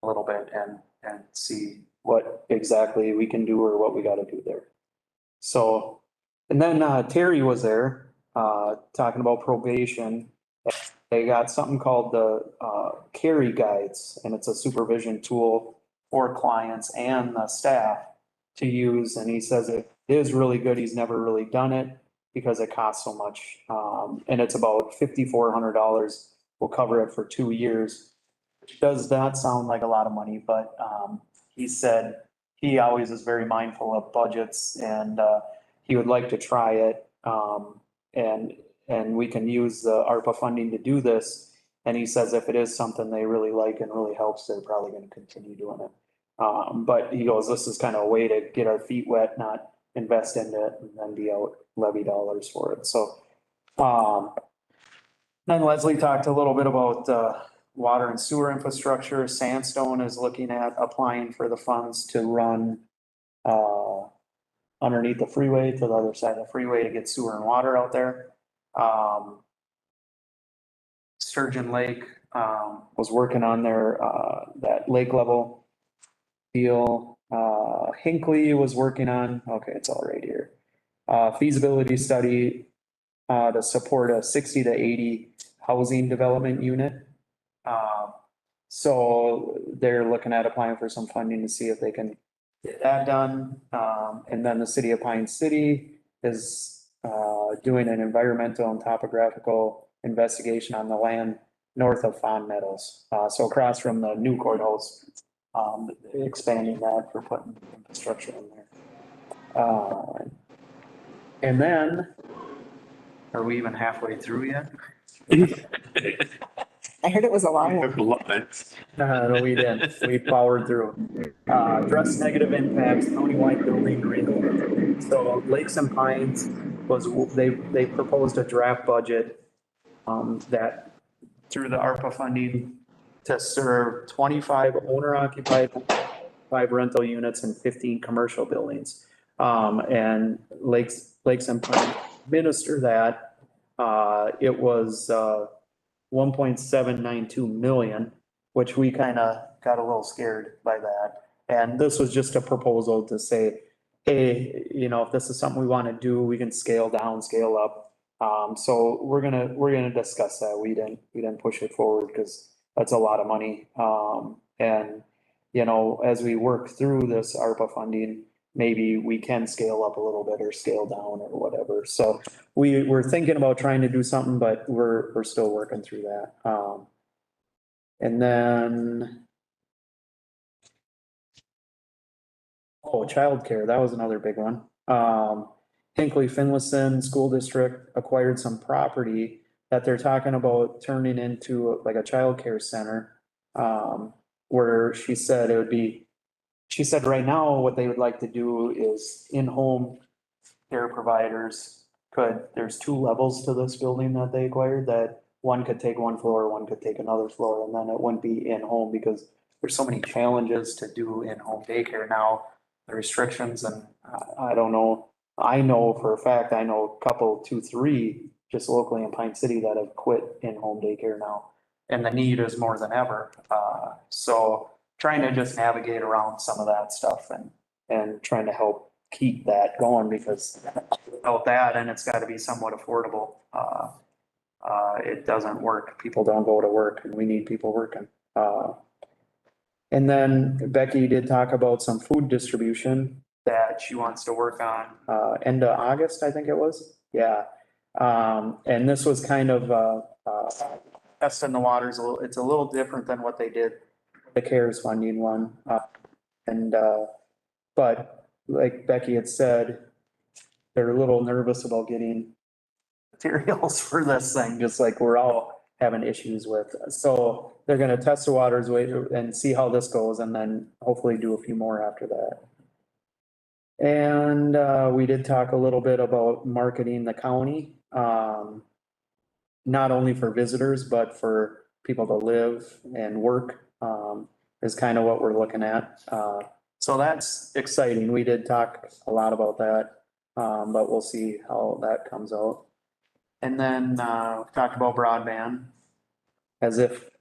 [SPEAKER 10] a little bit and see what exactly we can do or what we gotta do there. So, and then, Terry was there, talking about probation. They got something called the, carry guides, and it's a supervision tool for clients and the staff to use, and he says it is really good. He's never really done it because it costs so much. And it's about $5,400. We'll cover it for 2 years. Which does not sound like a lot of money, but, he said he always is very mindful of budgets and, he would like to try it. And we can use the ARPA funding to do this. And he says if it is something they really like and really helps, they're probably gonna continue doing it. But he goes, this is kind of a way to get our feet wet, not invest into it and then be out levy dollars for it. So, then Leslie talked a little bit about, water and sewer infrastructure. Sandstone is looking at applying for the funds to run, underneath the freeway to the other side of the freeway to get sewer and water out there. Sturgeon Lake, was working on their, that lake level deal. Hinckley was working on, okay, it's all right here. Feasibility study, to support a 60 to 80 housing development unit. So they're looking at applying for some funding to see if they can get that done. And then the city of Pine City is, doing an environmental and topographical investigation on the land north of Fond Meadows. So across from the new courthouse, expanding that for putting infrastructure in there. And then, are we even halfway through yet?
[SPEAKER 2] I heard it was a long one.
[SPEAKER 10] No, we didn't. We powered through. Address negative impacts, countywide building renewal. So Lakes and Pines was, they proposed a draft budget, that through the ARPA funding to serve 25 owner occupied, 5 rental units and 15 commercial buildings. And Lakes and Pines administer that. It was, 1.792 million, which we kind of got a little scared by that. And this was just a proposal to say, hey, you know, if this is something we want to do, we can scale down, scale up. So we're gonna discuss that. We didn't push it forward because that's a lot of money. And, you know, as we work through this ARPA funding, maybe we can scale up a little bit or scale down or whatever. So we're thinking about trying to do something, but we're still working through that. And then, oh, childcare, that was another big one. Hinckley Finlayson School District acquired some property that they're talking about turning into like a childcare center. Where she said it would be, she said right now what they would like to do is in-home care providers there's two levels to this building that they acquired, that one could take one floor, one could take another floor, and then it wouldn't be in-home because there's so many challenges to do in-home daycare now, the restrictions, and I don't know. I know for a fact, I know a couple, two, three, just locally in Pine City that have quit in-home daycare now. And the need is more than ever. So trying to just navigate around some of that stuff and trying to help keep that going, because without that, and it's gotta be somewhat affordable, it doesn't work. People don't go to work, and we need people working. And then Becky did talk about some food distribution that she wants to work on, end of August, I think it was. Yeah. And this was kind of, testing the waters a little. It's a little different than what they did, the CARES funding one. But like Becky had said, they're a little nervous about getting materials for this thing, just like we're all having issues with. So they're gonna test the waters, wait and see how this goes, and then hopefully do a few more after that. And we did talk a little bit about marketing the county, not only for visitors, but for people to live and work, is kind of what we're looking at. So that's exciting. We did talk a lot about that, but we'll see how that comes out. And then talked about broadband, as if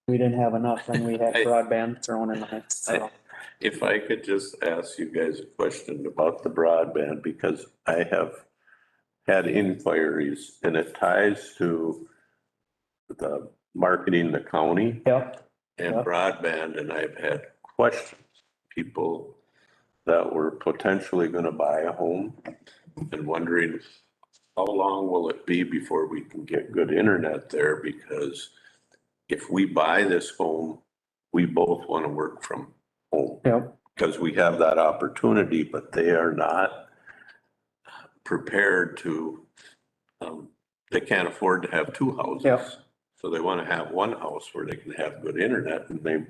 [SPEAKER 10] we didn't have enough when we had broadband thrown in the mix. So.
[SPEAKER 4] If I could just ask you guys a question about the broadband, because I have had inquiries and it ties to the marketing the county
[SPEAKER 10] Yep.
[SPEAKER 4] and
[SPEAKER 10] Yep.
[SPEAKER 4] broadband, and I've had questions, people that were potentially gonna buy a home and wondering how long will it be before we can get good internet there? Because if we buy this home, we both want to work from home.
[SPEAKER 10] Yep.
[SPEAKER 4] Because we have that opportunity, but they are not prepared to, they can't afford to have two houses.
[SPEAKER 10] Yep.
[SPEAKER 4] So they want to have one house where they can have good internet, and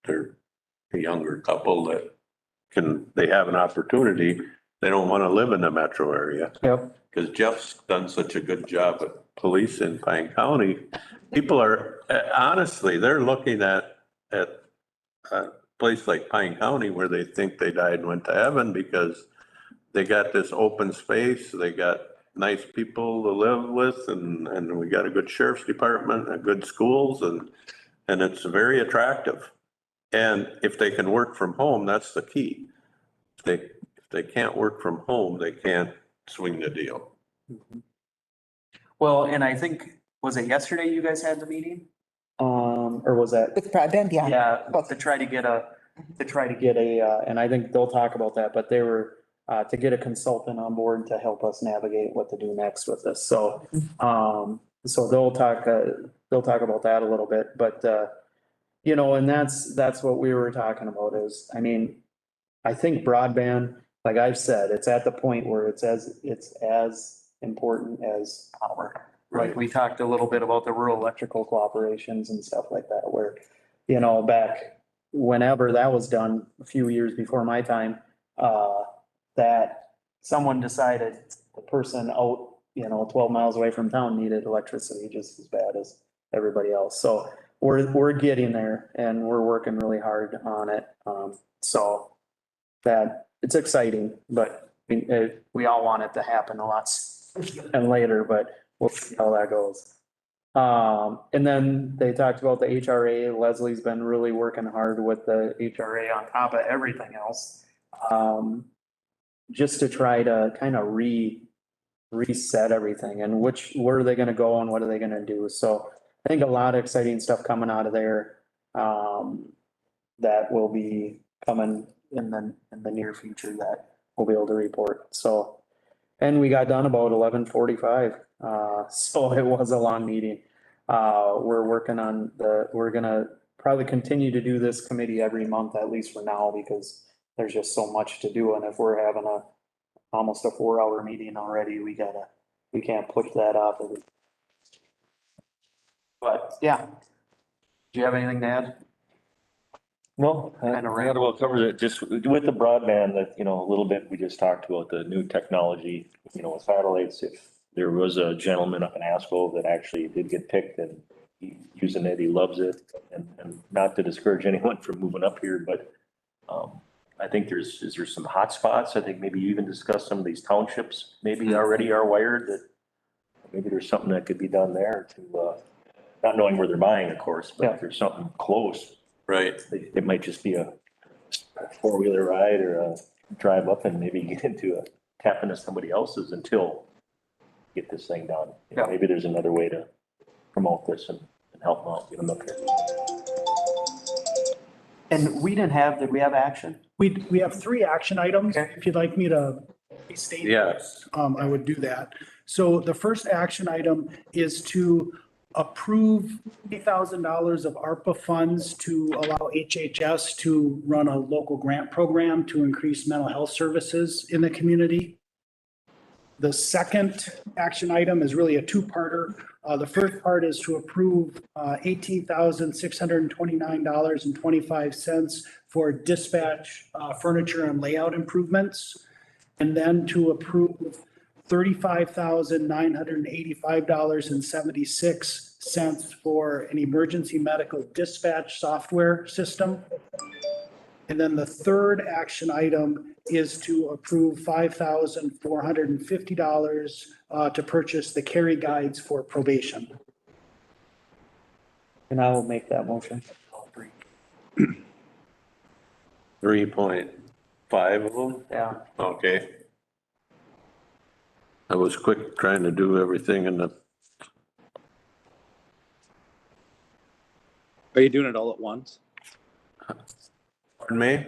[SPEAKER 4] they're a younger couple that they have an opportunity. They don't want to live in the metro area.
[SPEAKER 10] Yep.
[SPEAKER 4] Because Jeff's done such a good job at police in Pine County. People are, honestly, they're looking at a place like Pine County where they think they died and went to heaven, because they got this open space, they got nice people to live with, and we got a good sheriff's department and good schools, and it's very attractive. And if they can work from home, that's the key. If they can't work from home, they can't swing the deal.
[SPEAKER 10] Well, and I think, was it yesterday you guys had the meeting? Or was that?
[SPEAKER 2] With broadband, yeah.
[SPEAKER 10] Yeah, to try to get a, and I think they'll talk about that, but they were, to get a consultant on board to help us navigate what to do next with this. So, so they'll talk about that a little bit, but, and that's what we were talking about is, I mean, I think broadband, like I've said, it's at the point where it's as important as power. Like we talked a little bit about the rural electrical cooperations and stuff like that, where, back whenever that was done, a few years before my time, that someone decided the person out, 12 miles away from town needed electricity just as bad as everybody else. So we're getting there and we're working really hard on it. So that it's exciting, but we all want it to happen a lot sooner than later, but we'll see how that goes. And then they talked about the HRA. Leslie's been really working hard with the HRA on top of everything else. Just to try to kind of reset everything and where are they going to go and what are they going to do? So I think a lot of exciting stuff coming out of there, that will be coming in the near future that we'll be able to report. So, and we got done about 11:45. So it was a long meeting. We're working on we're gonna probably continue to do this committee every month, at least for now, because there's just so much to do. And if we're having almost a 4-hour meeting already, we can't push that off. But yeah. Do you have anything to add?
[SPEAKER 1] No,
[SPEAKER 10] Kinda
[SPEAKER 1] that about covers it. Just with the broadband, that, a little bit, we just talked about the new technology, with satellites. If there was a gentleman up in Asco that actually did get picked and he's using it, he loves it. And not to discourage anyone from moving up here, but, I think is there some hot spots? I think maybe you even discussed some of these townships maybe already are wired that maybe there's something that could be done there to, not knowing where they're buying, of course, but if there's something close.
[SPEAKER 4] Right.
[SPEAKER 1] It might just be a four-wheeler ride or a drive up and maybe get tap into somebody else's until get this thing done.
[SPEAKER 10] Yeah.
[SPEAKER 1] Maybe there's another way to promote this and help them out, get them up here.
[SPEAKER 10] And did we have action?
[SPEAKER 8] We have 3 action items.
[SPEAKER 10] Okay.
[SPEAKER 8] If you'd like me to state.
[SPEAKER 4] Yes.
[SPEAKER 8] I would do that. So the first action item is to approve $8,000 of ARPA funds to allow HHS to run a local grant program to increase mental health services in the community. The second action item is really a two-parter. The first part is to approve $18,629.25 for dispatch furniture and layout improvements. And then to approve $35,985.76 for an emergency medical dispatch software system. And then the third action item is to approve $5,450 to purchase the carry guides for probation.
[SPEAKER 10] And I will make that motion.
[SPEAKER 4] 3.5 of them?
[SPEAKER 10] Yeah.
[SPEAKER 4] Okay. I was quick trying to do everything in the,
[SPEAKER 9] Are you doing it all at once?
[SPEAKER 4] pardon me?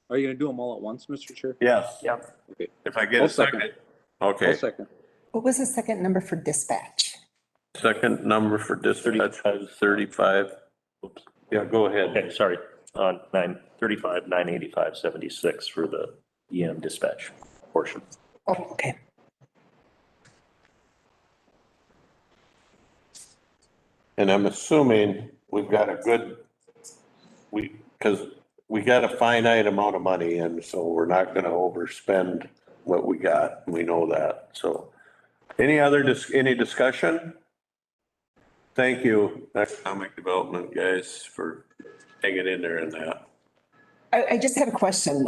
[SPEAKER 9] Are you gonna do them all at once, Mr. Chair?
[SPEAKER 4] Yes.
[SPEAKER 10] Yep.
[SPEAKER 9] Okay.
[SPEAKER 4] If I get
[SPEAKER 9] I'll
[SPEAKER 4] a second.
[SPEAKER 9] second.
[SPEAKER 4] Okay,
[SPEAKER 9] I'll second.
[SPEAKER 2] What was the second number for dispatch?
[SPEAKER 4] second number for dispatch is 35. Oops. Yeah, go ahead.
[SPEAKER 1] Okay, sorry, 985, 985.76 for the EM dispatch portion.
[SPEAKER 2] Oh, okay.
[SPEAKER 4] And I'm assuming we've got a good, because we got a finite amount of money and so we're not gonna overspend what we got. We know that. So any discussion? Thank you, economic development guys, for hanging in there in that.
[SPEAKER 2] I just had a question.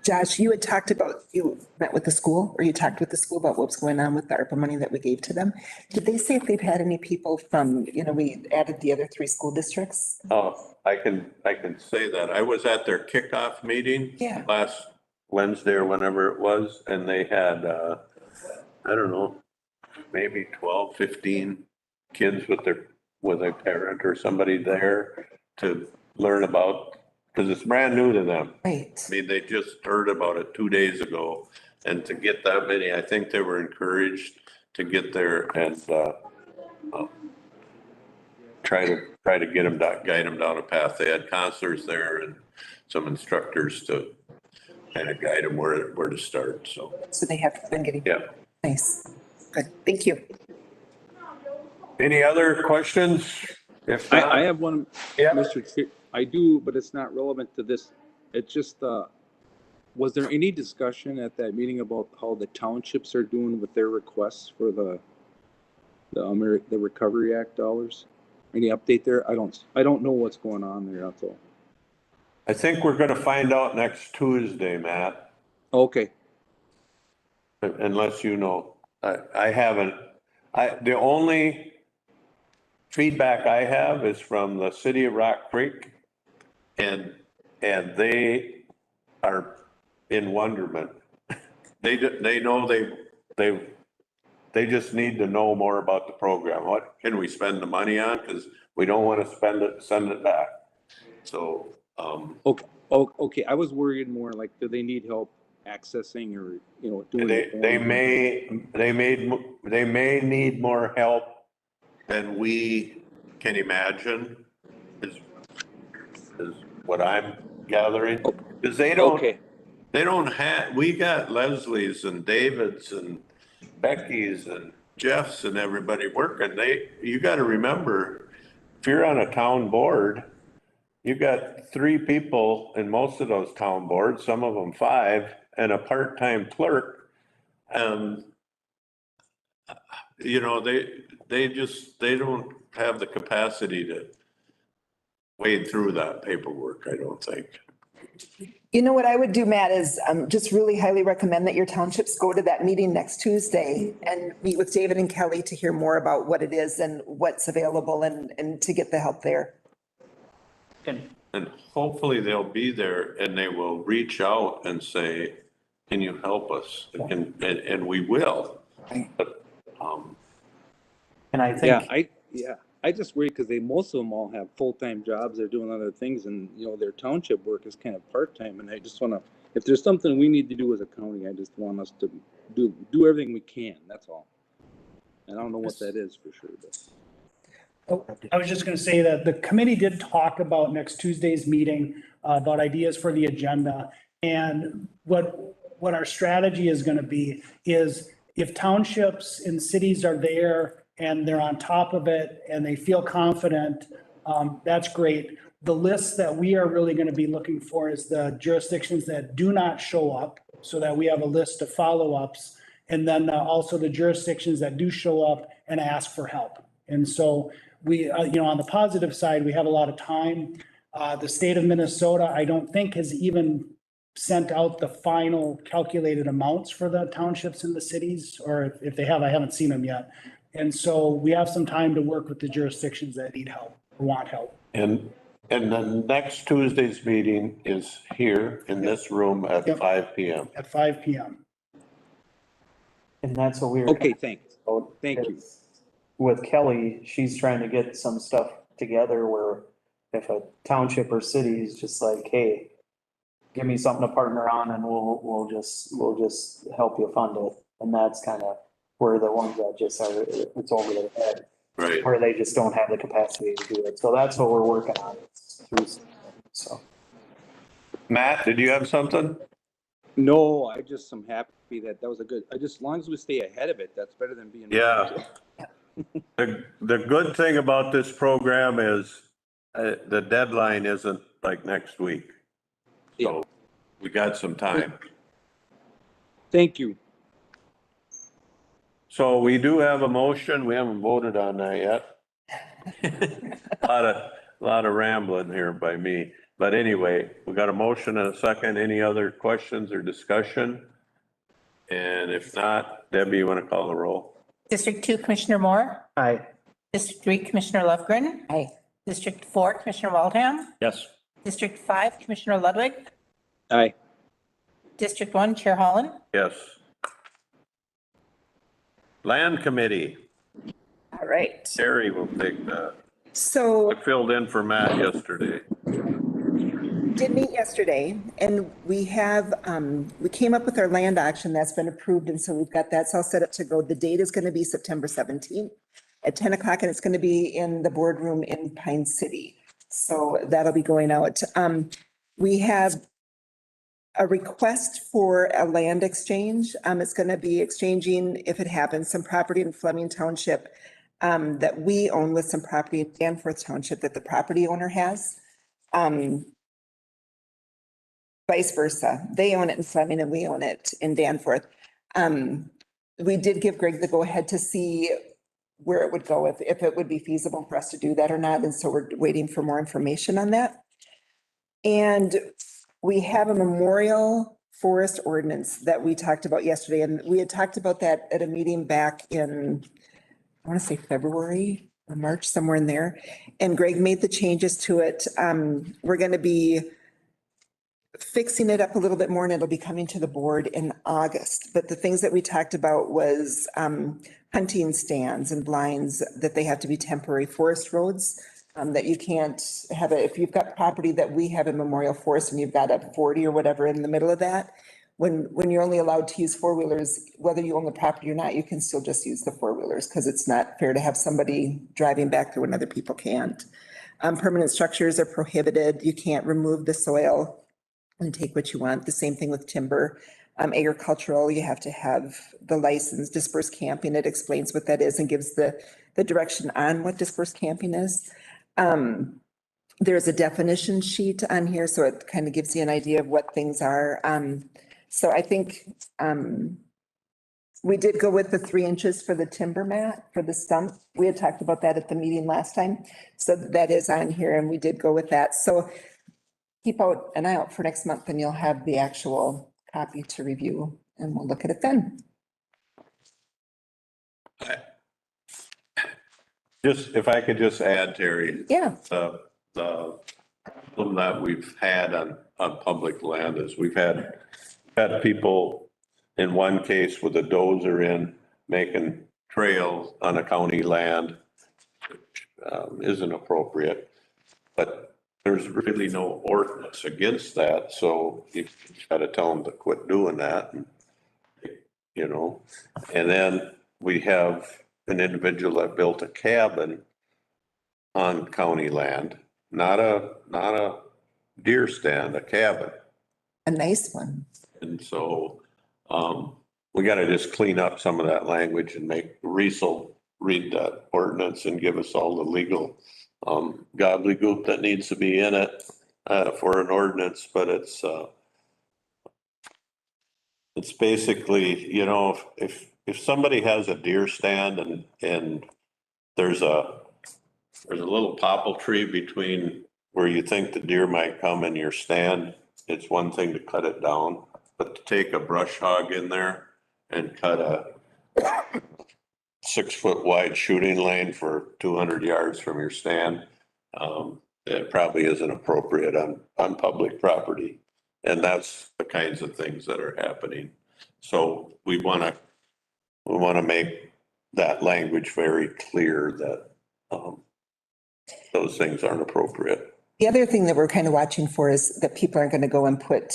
[SPEAKER 2] Josh, you had talked about, you met with the school or you talked with the school about what's going on with the ARPA money that we gave to them. Did they say if they've had any people from, we added the other 3 school districts?
[SPEAKER 4] I can say that. I was at their kickoff meeting.
[SPEAKER 2] Yeah.
[SPEAKER 4] Last Wednesday or whenever it was, and they had, I don't know, maybe 12, 15 kids with a parent or somebody there to learn about, because it's brand new to them.
[SPEAKER 2] Right.
[SPEAKER 4] I mean, they just heard about it 2 days ago, and to get that many, I think they were encouraged to get there and, try to get them, guide them down a path. They had counselors there and some instructors to kind of guide them where to start, so.
[SPEAKER 2] So they have been getting.
[SPEAKER 4] Yeah.
[SPEAKER 2] Nice. Good. Thank you.
[SPEAKER 4] Any other questions? If not,
[SPEAKER 9] I have one,
[SPEAKER 4] Yeah.
[SPEAKER 9] Mr. Chair. I do, but it's not relevant to this. It's just, was there any discussion at that meeting about how the townships are doing with their requests for the Recovery Act dollars? Any update there? I don't know what's going on there, that's all.
[SPEAKER 4] I think we're gonna find out next Tuesday, Matt,
[SPEAKER 9] Okay,
[SPEAKER 4] unless you know. I haven't, the only feedback I have is from the city of Rock Creek. And they are in wonderment. They know they just need to know more about the program. What can we spend the money on? Because we don't want to send it back. So,
[SPEAKER 9] okay, I was worried more like, do they need help accessing or, doing?
[SPEAKER 4] they may need more help than we can imagine, is what I'm gathering. Because they don't have, we got Leslie's and David's and Becky's and Jeff's and everybody working. You got to remember, if you're on a town board, you got 3 people in most of those town boards, some of them 5, and a part-time clerk. You know, they don't have the capacity to wade through that paperwork, I don't think.
[SPEAKER 2] You know what I would do, Matt, is just really highly recommend that your townships go to that meeting next Tuesday and meet with David and Kelly to hear more about what it is and what's available and to get the help there.
[SPEAKER 4] And hopefully they'll be there and they will reach out and say, can you help us? And we will. But,
[SPEAKER 10] And I
[SPEAKER 9] Yeah,
[SPEAKER 10] think,
[SPEAKER 9] I just worry because most of them all have full-time jobs, they're doing other things, and, you know, their township work is kind of part-time, and I just wanna, if there's something we need to do as a county, I just want us to do everything we can, that's all. I don't know what that is for sure, but.
[SPEAKER 8] I was just going to say that the committee did talk about next Tuesday's meeting, about ideas for the agenda. And what our strategy is going to be is if townships and cities are there and they're on top of it and they feel confident, that's great. The list that we are really going to be looking for is the jurisdictions that do not show up, so that we have a list of follow-ups. And then also the jurisdictions that do show up and ask for help. And so we, on the positive side, we have a lot of time. The state of Minnesota, I don't think has even sent out the final calculated amounts for the townships and the cities, or if they have, I haven't seen them yet. And so we have some time to work with the jurisdictions that need help or want help.
[SPEAKER 4] and the next Tuesday's meeting is here in this room at
[SPEAKER 8] Yep.
[SPEAKER 4] 5 PM.
[SPEAKER 8] At 5 PM.
[SPEAKER 10] and that's what we were.
[SPEAKER 9] Okay, thanks.
[SPEAKER 10] about
[SPEAKER 9] Thank you.
[SPEAKER 10] is With Kelly, she's trying to get some stuff together where if a township or city is just like, hey, give me something to partner on and we'll just help you fund it. And that's kind of where the ones that just are, it's over their head,
[SPEAKER 4] Right.
[SPEAKER 10] where they just don't have the capacity to do it. So that's what we're working on through, so.
[SPEAKER 4] Matt, did you have something?
[SPEAKER 9] No, I just am happy that was a good, as long as we stay ahead of it, that's better than being.
[SPEAKER 4] Yeah. The good thing about this program is the deadline isn't like next week. So we got some time.
[SPEAKER 9] Thank you.
[SPEAKER 4] So we do have a motion. We haven't voted on that yet. Lot of rambling here by me. But anyway, we got a motion and a second. Any other questions or discussion? And if not, Debbie, you want to call the roll?
[SPEAKER 6] District 2, Commissioner Moore.
[SPEAKER 10] Aye.
[SPEAKER 6] District 3, Commissioner Lovegren.
[SPEAKER 2] Aye.
[SPEAKER 6] District 4, Commissioner Waldham.
[SPEAKER 1] Yes.
[SPEAKER 6] District 5, Commissioner Ludwig.
[SPEAKER 9] Aye.
[SPEAKER 6] District 1, Chair Holland.
[SPEAKER 4] Yes. Land Committee,
[SPEAKER 2] All right.
[SPEAKER 4] Terry will take that.
[SPEAKER 2] So
[SPEAKER 4] I filled in for Matt yesterday.
[SPEAKER 2] did meet yesterday and we have, we came up with our land auction that's been approved. And so we've got that's all set up to go. The date is going to be September 17th at 10 o'clock and it's going to be in the boardroom in Pine City. So that'll be going out. We have a request for a land exchange. It's going to be exchanging, if it happens, some property in Fleming Township that we own with some property in Danforth Township that the property owner has. Vice versa. They own it in Fleming and we own it in Danforth. We did give Greg the go-ahead to see where it would go, if it would be feasible for us to do that or not. And so we're waiting for more information on that. And we have a memorial forest ordinance that we talked about yesterday. And we had talked about that at a meeting back in, I want to say February or March, somewhere in there. And Greg made the changes to it. We're going to be fixing it up a little bit more and it'll be coming to the board in August. But the things that we talked about was hunting stands and blinds, that they have to be temporary forest roads, that you can't have it. If you've got property that we have in Memorial Forest and you've got a 40 or whatever in the middle of that, when you're only allowed to use four-wheelers, whether you own the property or not, you can still just use the four-wheelers because it's not fair to have somebody driving back through when other people can't. Permanent structures are prohibited. You can't remove the soil and take what you want. The same thing with timber. Agricultural, you have to have the license. Dispersed camping, it explains what that is and gives the direction on what dispersed camping is. there's a definition sheet on here, so it kind of gives you an idea of what things are. So I think, we did go with the 3 inches for the timber mat for the stump. We had talked about that at the meeting last time. So that is on here and we did go with that. So keep an eye out for next month and you'll have the actual copy to review and we'll look at it then.
[SPEAKER 4] Just, if I could just add, Terry,
[SPEAKER 2] Yeah,
[SPEAKER 4] the problem that we've had on public land is we've had people in one case with a dozer in making trails on a county land, which isn't appropriate, but there's really no ordinance against that. So you gotta tell them to quit doing that. You know, and then we have an individual that built a cabin on county land, not a deer stand, a cabin.
[SPEAKER 2] a nice one.
[SPEAKER 4] And so, we gotta just clean up some of that language and make Riesel read that ordinance and give us all the legal, gobbledygook that needs to be in it, for an ordinance, but it's basically, you know, if somebody has a deer stand and there's a little popple tree between where you think the deer might come and your stand, it's one thing to cut it down, but to take a brush hog in there and cut a 6 foot wide shooting lane for 200 yards from your stand, it probably isn't appropriate on public property. And that's the kinds of things that are happening. So we want to make that language very clear that those things aren't appropriate.
[SPEAKER 2] The other thing that we're kind of watching for is that people aren't going to go and put,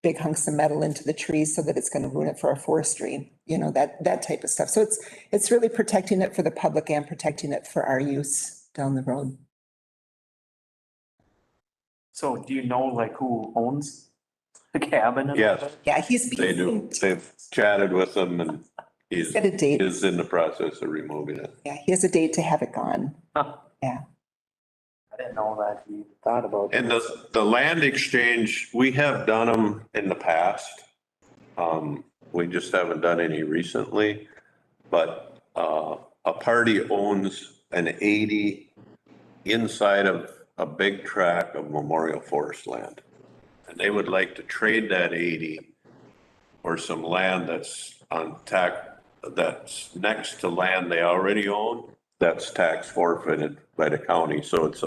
[SPEAKER 2] big hunks of metal into the trees so that it's going to ruin it for our forestry, that type of stuff. So it's really protecting it for the public and protecting it for our use down the road.
[SPEAKER 10] So do you know like who owns the cabin? and all
[SPEAKER 4] Yes.
[SPEAKER 10] that?
[SPEAKER 2] Yeah, he's.
[SPEAKER 4] They do. They've chatted with them and he's
[SPEAKER 2] Got a date.
[SPEAKER 4] is in the process of removing it.
[SPEAKER 2] Yeah, he has a date to have it gone.
[SPEAKER 10] Huh.
[SPEAKER 2] Yeah.
[SPEAKER 10] I didn't know that he thought about.
[SPEAKER 4] And the land exchange, we have done them in the past. We just haven't done any recently, but, a party owns an 80 inside of a big tract of memorial forest land. And they would like to trade that 80 for some land that's that's next to land they already own, that's tax forfeited by the county. So it's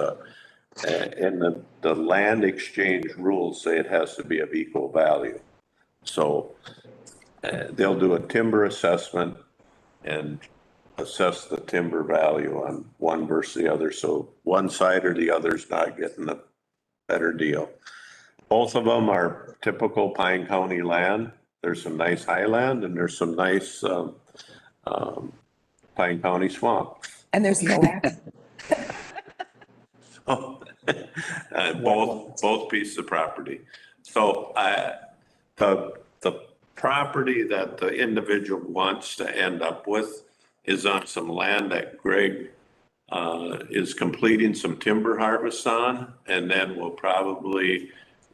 [SPEAKER 4] and the land exchange rules say it has to be of equal value. So they'll do a timber assessment and assess the timber value on one versus the other. So one side or the other's not getting a better deal. Both of them are typical Pine County land. There's some nice highland and there's some nice Pine County swamp.
[SPEAKER 2] And there's no access.
[SPEAKER 4] Oh, both pieces of property. So the property that the individual wants to end up with is on some land that Greg is completing some timber harvests on, and then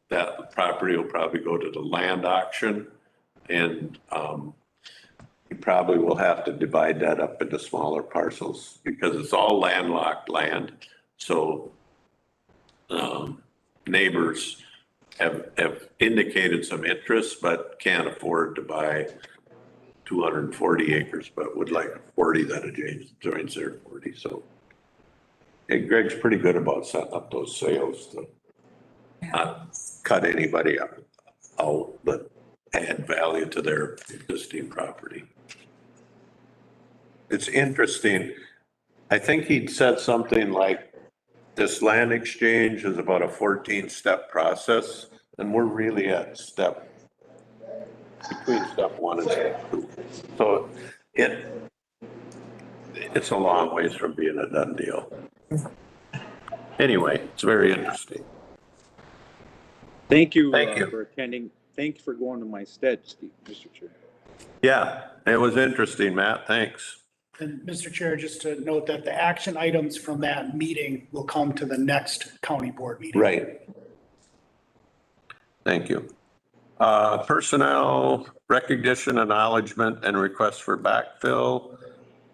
[SPEAKER 4] that property will probably go to the land auction, and you probably will have to divide that up into smaller parcels because it's all landlocked land. So neighbors have indicated some interest, but can't afford to buy 240 acres, but would like 40 that joins their 40. So Greg's pretty good about setting up those sales to not cut anybody out, but add value to their existing property. It's interesting. I think he'd said something like this land exchange is about a 14-step process, and we're really at between step 1 and step 2. So it's a long ways from being a done deal. Anyway, it's very interesting.
[SPEAKER 9] Thank you.
[SPEAKER 4] Thank you.
[SPEAKER 9] For attending. Thank you for going to my stead, Steve, Mr. Chair.
[SPEAKER 4] Yeah, it was interesting, Matt. Thanks.
[SPEAKER 8] And Mr. Chair, just to note that the action items from that meeting will come to the next county board meeting.
[SPEAKER 4] Right. Thank you. Personnel recognition, acknowledgement, and request for backfill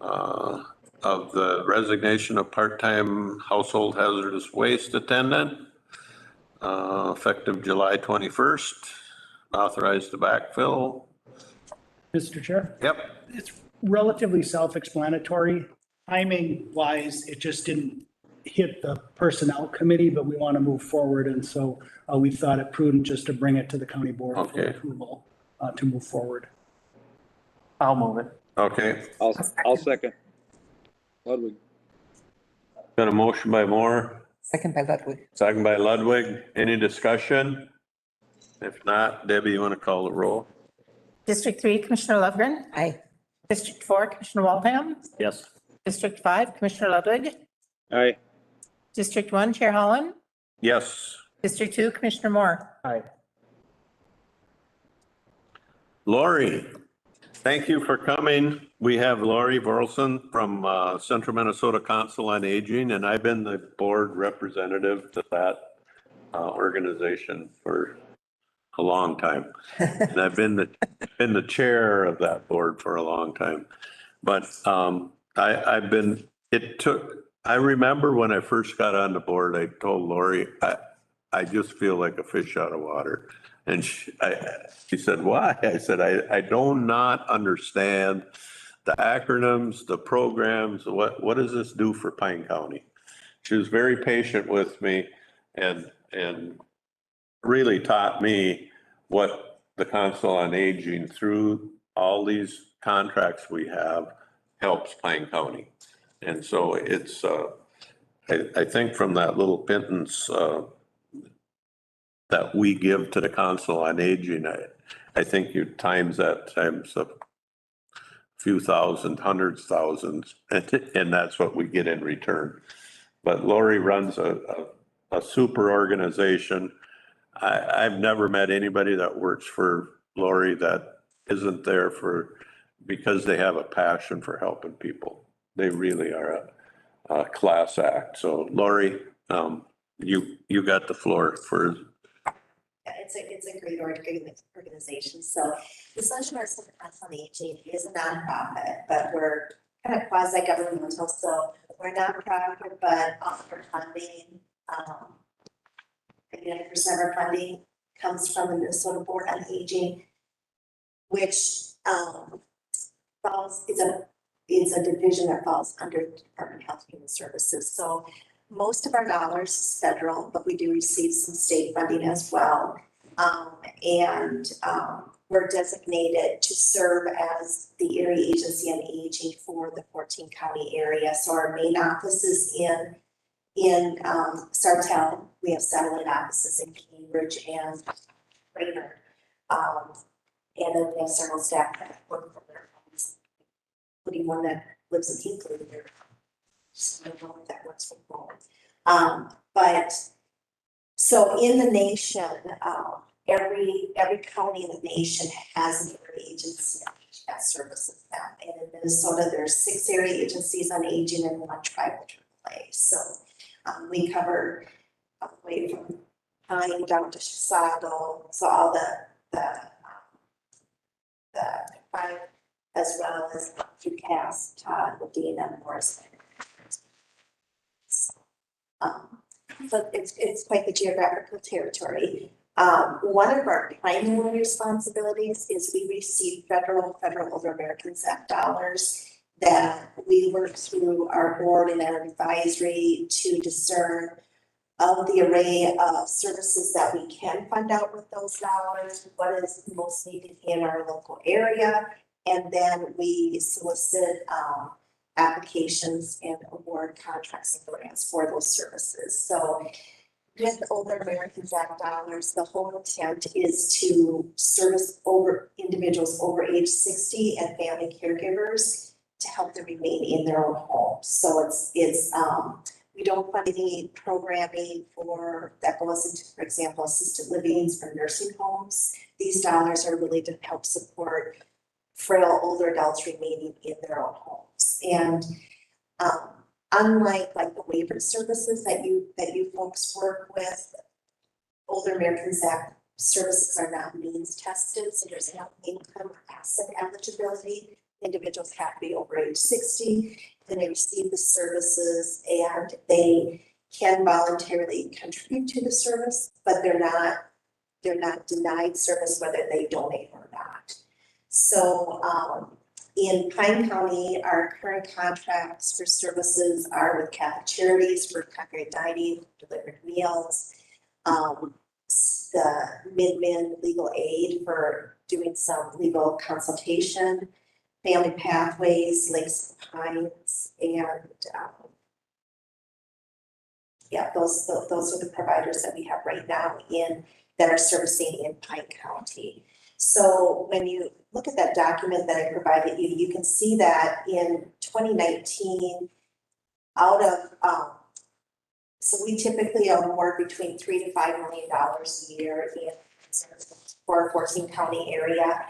[SPEAKER 4] of the resignation of part-time household hazardous waste attendant, effective July 21st. Authorize the backfill.
[SPEAKER 8] Mr. Chair?
[SPEAKER 4] Yep.
[SPEAKER 8] It's relatively self-explanatory. Timing wise, it just didn't hit the personnel committee, but we want to move forward. And so we thought it prudent just to bring it to the county board for
[SPEAKER 4] Okay.
[SPEAKER 8] approval to move forward.
[SPEAKER 10] I'll move it.
[SPEAKER 4] Okay.
[SPEAKER 9] I'll second. Ludwig.
[SPEAKER 4] Got a motion by Moore,
[SPEAKER 2] Second by Ludwig.
[SPEAKER 4] second by Ludwig. Any discussion? If not, Debbie, you want to call the roll?
[SPEAKER 6] District 3, Commissioner Lovegren.
[SPEAKER 2] Aye.
[SPEAKER 6] District 4, Commissioner Waltham.
[SPEAKER 1] Yes.
[SPEAKER 6] District 5, Commissioner Ludwig.
[SPEAKER 9] Aye.
[SPEAKER 6] District 1, Chair Holland.
[SPEAKER 4] Yes.
[SPEAKER 6] District 2, Commissioner Moore.
[SPEAKER 10] Aye.
[SPEAKER 4] Lori, thank you for coming. We have Lori Vorlson from Central Minnesota Council on Aging, and I've been the board representative to that organization for a long time. And I've been the chair of that board for a long time. But I remember when I first got on the board, I told Lori, I just feel like a fish out of water. And she said, why? I said, I do not understand the acronyms, the programs, what does this do for Pine County? She was very patient with me and really taught me what the Council on Aging through all these contracts we have helps Pine County. And so it's, I think from that little pittance that we give to the Council on Aging, I think you times that times a few thousand, hundreds, thousands, and that's what we get in return. But Lori runs a super organization. I've never met anybody that works for Lori that isn't there because they have a passion for helping people. They really are a class act. So Lori, you got the floor for.
[SPEAKER 11] It's a great organization. So the Sunshine Center Council on Aging is a nonprofit, but we're kind of quasi-governmental. So we're nonprofit, but offer funding. 90% of our funding comes from the Minnesota Board on Aging, which is a division that falls under Department of Health and Human Services. So most of our dollars is federal, but we do receive some state funding as well. We're designated to serve as the area agency on aging for the 14 county area. So our main office is in Sartell. We have satellite offices in Cambridge and Raynor. And then we have several staff that work from their homes, including one that lives in Hinkley here. So I don't know if that works from home. But so in the nation, every county in the nation has an area agency that services them. And in Minnesota, there's 6 area agencies on aging and 1 tribal AAA. So we cover all the way from Pine down to Saddle, so all the 5, as well as UCAS, Todd, Medina, and Morris. So it's quite the geographical territory. One of our primary responsibilities is we receive federal Older Americans Act dollars that we work through our board and our advisory to discern of the array of services that we can fund out with those dollars, what is most needed in our local area. And then we solicit applications and award contracts and grants for those services. So with Older Americans Act dollars, the whole intent is to service individuals over age 60 and family caregivers to help them remain in their own homes. So it's we don't fund any programming that goes into, for example, assisted livings or nursing homes. These dollars are really to help support frail older adults remaining in their own homes. And, unlike like the waiver services that you folks work with, Older Americans Act services are not means tested, so there's no income or asset eligibility. Individuals have to be over age 60, and they receive the services, and they can voluntarily contribute to the service, but they're not denied service whether they donate or not. So, in Pine County, our current contracts for services are with Catholic Charities for congregate dining, delivered meals, the Midman Legal Aid for doing some legal consultation, Family Pathways, Lakes and Pines, and those are the providers that we have right now that are servicing in Pine County. So when you look at that document that I provided you, you can see that in 2019, out of so we typically award between $3 to $5 million a year for our 14 county area.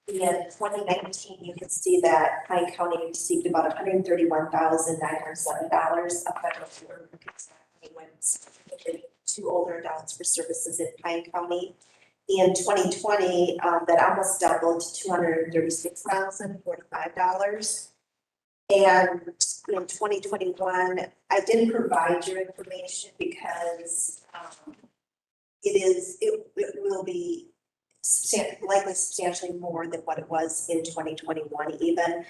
[SPEAKER 11] In 2019, you can see that Pine County received about $131,907 of federal payments to older adults for services in Pine County. In 2020, that almost doubled to $236,045. And in 2021, I didn't provide your information because it will be likely substantially more than what it was in 2021, even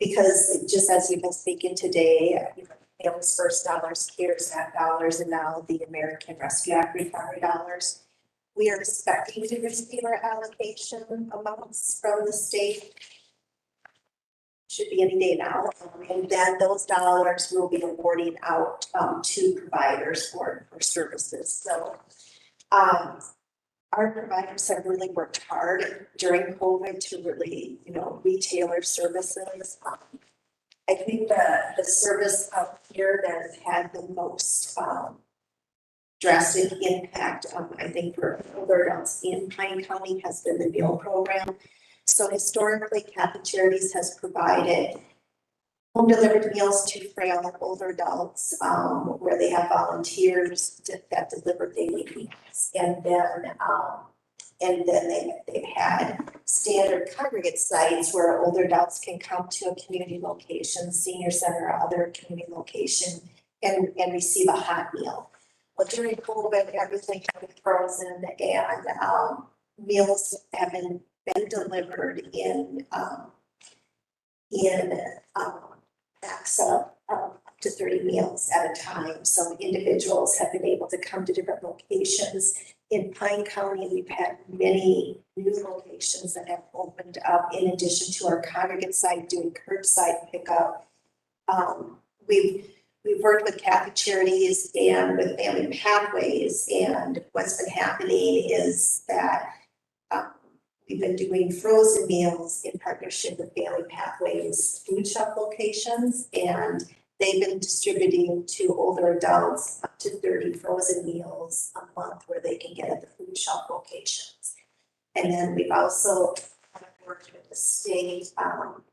[SPEAKER 11] because just as you've been speaking today, Families First dollars, CARES Act dollars, and now the American Rescue Act recovery dollars. We are expecting to receive our allocation amounts from the state. Should be any day now, and then those dollars will be awarding out to providers for services. So our providers have really worked hard during COVID to really, retailer services. I think the service up here that has had the most drastic impact, I think, for older adults in Pine County has been the meal program. So historically, Catholic Charities has provided home delivered meals to frail older adults, where they have volunteers that deliver daily meals. And then they've had standard congregate sites where older adults can come to a community location, senior center, or other community location, and receive a hot meal. Well, during COVID, everything has been frozen, and meals have been delivered in packs of up to 30 meals at a time. So individuals have been able to come to different locations. In Pine County, we've had many new locations that have opened up in addition to our congregate site doing curbside pickup. We've worked with Catholic Charities and with Family Pathways, and what's been happening is that we've been doing frozen meals in partnership with Family Pathways food shop locations, and they've been distributing to older adults up to 30 frozen meals a month where they can get at the food shop locations. And then we've also worked with the state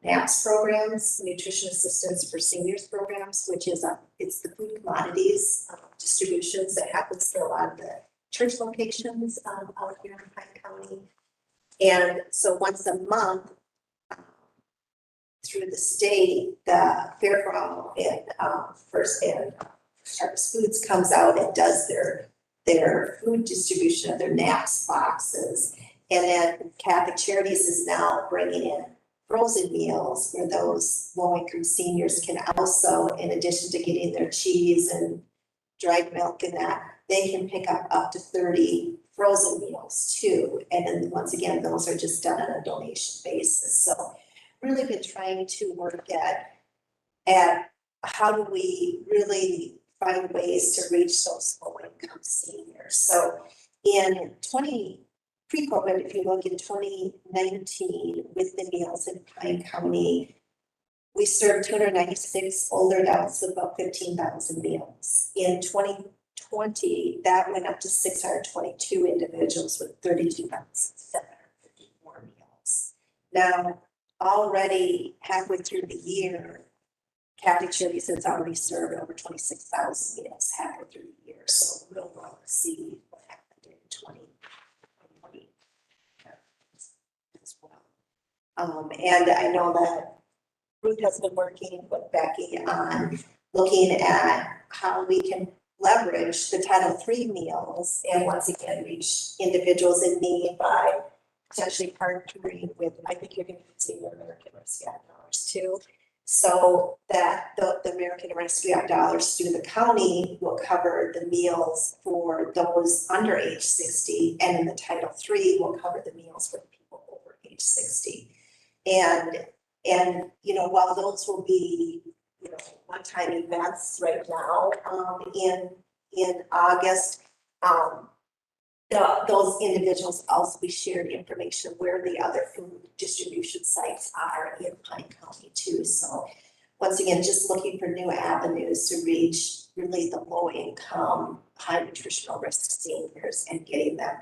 [SPEAKER 11] NAPS programs, Nutrition Assistance for Seniors programs, which is it's the food commodities distributions that happens to a lot of the church locations out here in Pine County. And so once a month, through the state, the Fair for All and First and Sharps Foods comes out and does their food distribution of their NAPS boxes. And then Catholic Charities is now bringing in frozen meals where those low-income seniors can also, in addition to getting their cheese and dried milk and that, they can pick up to 30 frozen meals too. And then once again, those are just done on a donation basis. So really been trying to work at how do we really find ways to reach those low-income seniors. So in pre-COVID, if you look in 2019 with the meals in Pine County, we served 296 older adults with about 15,000 meals. In 2020, that went up to 622 individuals with 32,754 meals. Now, already halfway through the year, Catholic Charities has already served over 26,000 meals halfway through the year, so we'll see what happened in 2020 as well. And I know that Ruth has been working with Becky on looking at how we can leverage the Title III meals and once again reach individuals in need by potentially partnering with, I think you're going to see the American Rescue Act dollars too. So that the American Rescue Act dollars through the county will cover the meals for those under age 60, and then the Title III will cover the meals for the people over age 60. And you know, while those will be, you know, one-time events right now, in August, those individuals also be shared information where the other food distribution sites are in Pine County too. So once again, just looking for new avenues to reach really the low income, high nutritional risk seniors and getting them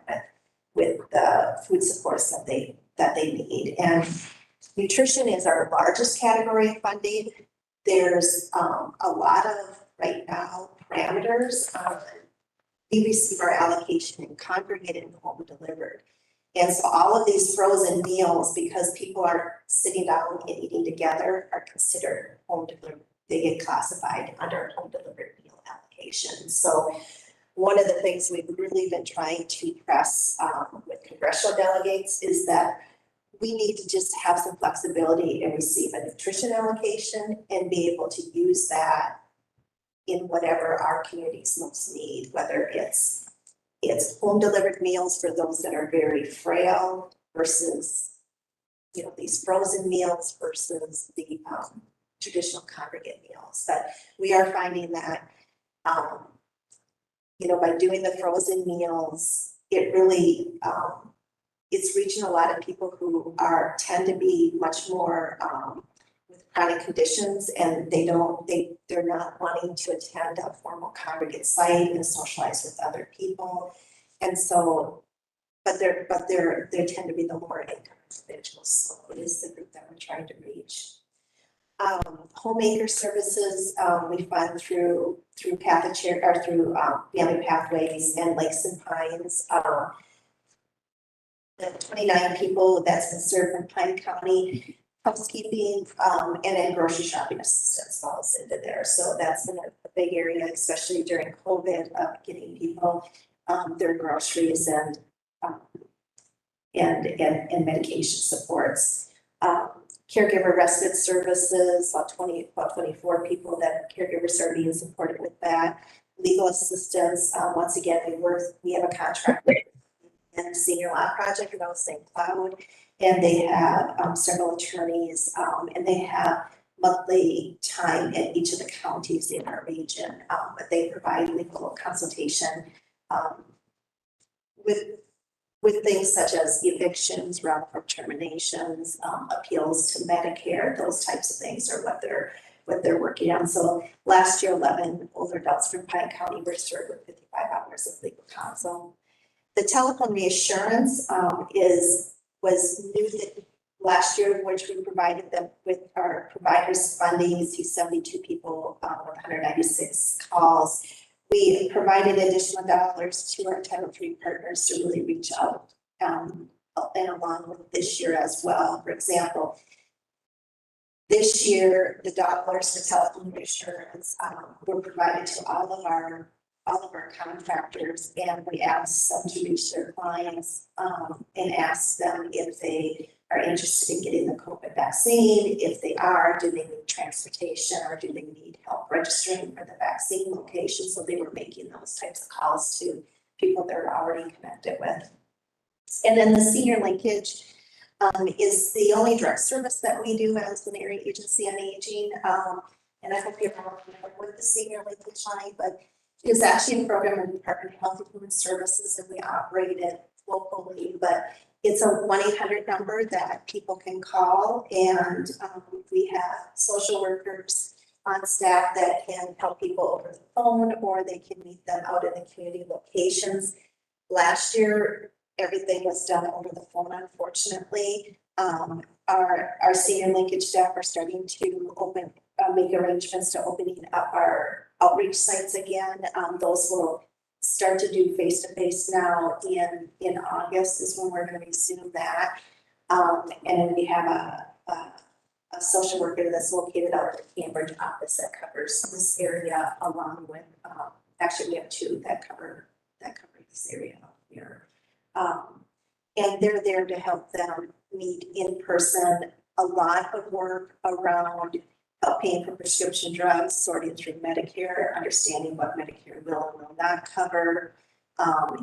[SPEAKER 11] with the food supports that they need. And nutrition is our largest category of funding. There's a lot of right now parameters. We receive our allocation in congregate and home delivered. And so all of these frozen meals, because people are sitting down and eating together, are considered home delivered. They get classified under home delivered meal allocation. So one of the things we've really been trying to press with congressional delegates is that we need to just have some flexibility and receive a nutrition allocation and be able to use that in whatever our communities most need, whether it's home delivered meals for those that are very frail versus, you know, these frozen meals versus the traditional congregate meals. But we are finding that, you know, by doing the frozen meals, it really, it's reaching a lot of people who tend to be much more with chronic conditions, and they're not wanting to attend a formal congregate site and socialize with other people. And so, but they tend to be the lower income individuals. So it is the group that we're trying to reach. Homemaker services, we fund through Catholic Charity or through Family Pathways and Lakes and Pines. The 29 people that's been served in Pine County, housekeeping, and then grocery shopping assistance falls into there. So that's been a big area, especially during COVID, of getting people their groceries and medication supports. Caregiver respite services, about 24 people that caregivers are being supported with that. Legal assistance, once again, we have a contract with and Senior Law Project, and St. Cloud, and they have several attorneys, and they have monthly time in each of the counties in our region, but they provide legal consultation with things such as evictions, wrongful terminations, appeals to Medicare, those types of things are what they're working on. So last year, 11 older adults from Pine County were served with 55 hours of legal counsel. The telephone reassurance was new last year, which we provided them with our providers funding. You see 72 people, 196 calls. We provided additional dollars to our Title III partners to really reach out and along with this year as well. For example, this year, the dollars to telephone reassurance were provided to all of our contractors, and we asked them to reach their clients and ask them if they are interested in getting the COVID vaccine. If they are, do they need transportation or do they need help registering for the vaccine location? So they were making those types of calls to people they're already connected with. And then the senior linkage is the only direct service that we do as an area agency on aging. And I hope you're all familiar with the senior linkage line, but it's actually a program in the Department of Health and Human Services, and we operate it locally, but it's a 1-800 number that people can call, and we have social workers on staff that can help people over the phone, or they can meet them out in the community locations. Last year, everything was done over the phone, unfortunately. Our senior linkage staff are starting to open make arrangements to opening up our outreach sites again. Those will start to do face-to-face now in August is when we're gonna resume that. And then we have a social worker that's located out at the Cambridge office that covers this area along with, actually we have two that cover this area up here. And they're there to help them meet in person. A lot of work around paying for prescription drugs, sorting through Medicare, understanding what Medicare will and will not cover.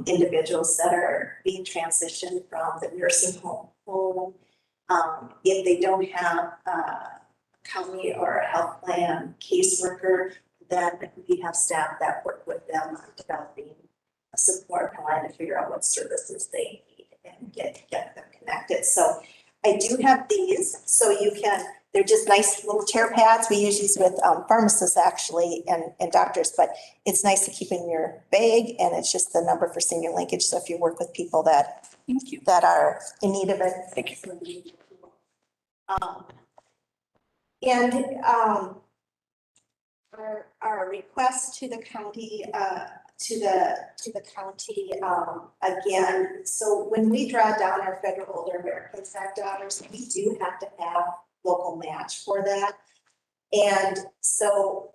[SPEAKER 11] Individuals that are being transitioned from the nursing home. If they don't have a county or a health plan caseworker, then we have staff that work with them on developing a support plan to figure out what services they need and get them connected. So I do have these, so you can, they're just nice little chair pads. We use these with pharmacists actually and doctors, but it's nice to keep in your bag, and it's just the number for senior linkage. So if you work with people that are in need of it. Thank you. Our request to the county, again, so when we draw down our federal Older Americans Act dollars, we do have to have local match for that. And so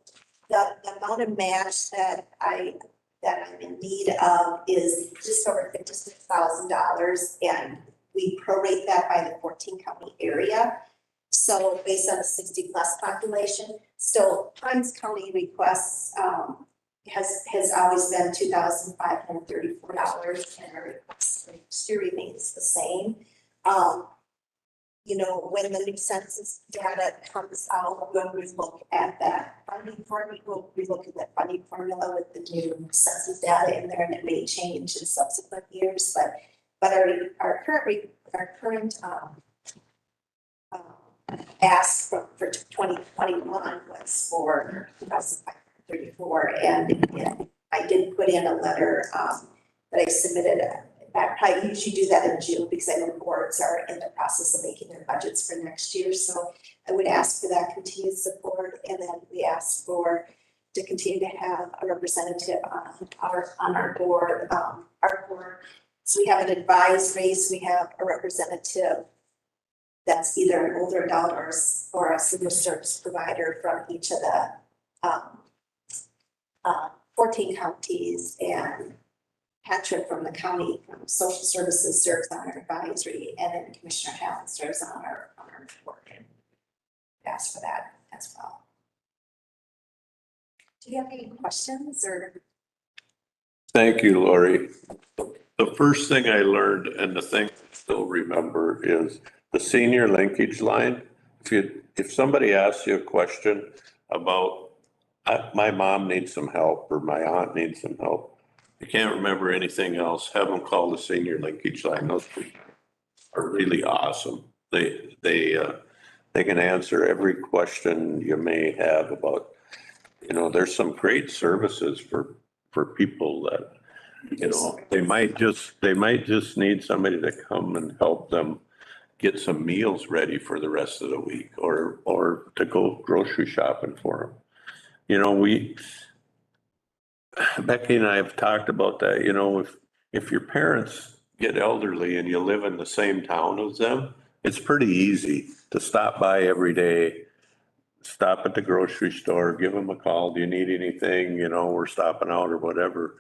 [SPEAKER 11] the amount of match that I'm in need of is just over $56,000, and we prorate that by the 14 county area. So based on the 60+ population, so Hinds County requests has always been $2,534, and our request still remains the same. You know, when the new census data comes out, when we look at that funding formula, we look at that funding formula with the new census data in there, and it may change in subsequent years, but our current ask for 2021 was for 2,534, and I did put in a letter that I submitted. I usually do that in June because I know boards are in the process of making their budgets for next year. So I would ask for that continued support, and then we ask to continue to have a representative on our board. So we have an advisory, so we have a representative that's either an older adult or a senior service provider from each of the 14 counties, and Patrick from the county from social services serves on our advisory, and then Commissioner Allen serves on our board. And ask for that as well. Do you have any questions or?
[SPEAKER 4] Thank you, Lori. The first thing I learned, and the thing I still remember, is the senior linkage line. If somebody asks you a question about, my mom needs some help or my aunt needs some help, you can't remember anything else, have them call the senior linkage line. Those people are really awesome. They can answer every question you may have about, you know, there's some great services for people that, you know, they might just need somebody to come and help them get some meals ready for the rest of the week, or to go grocery shopping for them. You know, Becky and I have talked about that. You know, if your parents get elderly and you live in the same town as them, it's pretty easy to stop by every day, stop at the grocery store, give them a call. Do you need anything? You know, we're stopping out or whatever.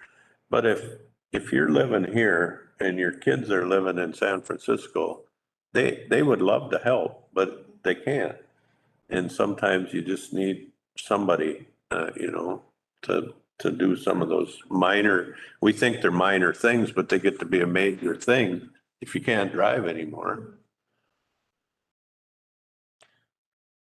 [SPEAKER 4] But if you're living here and your kids are living in San Francisco, they would love to help, but they can't. And sometimes you just need somebody, you know, to do some of those minor, we think they're minor things, but they get to be a major thing if you can't drive anymore.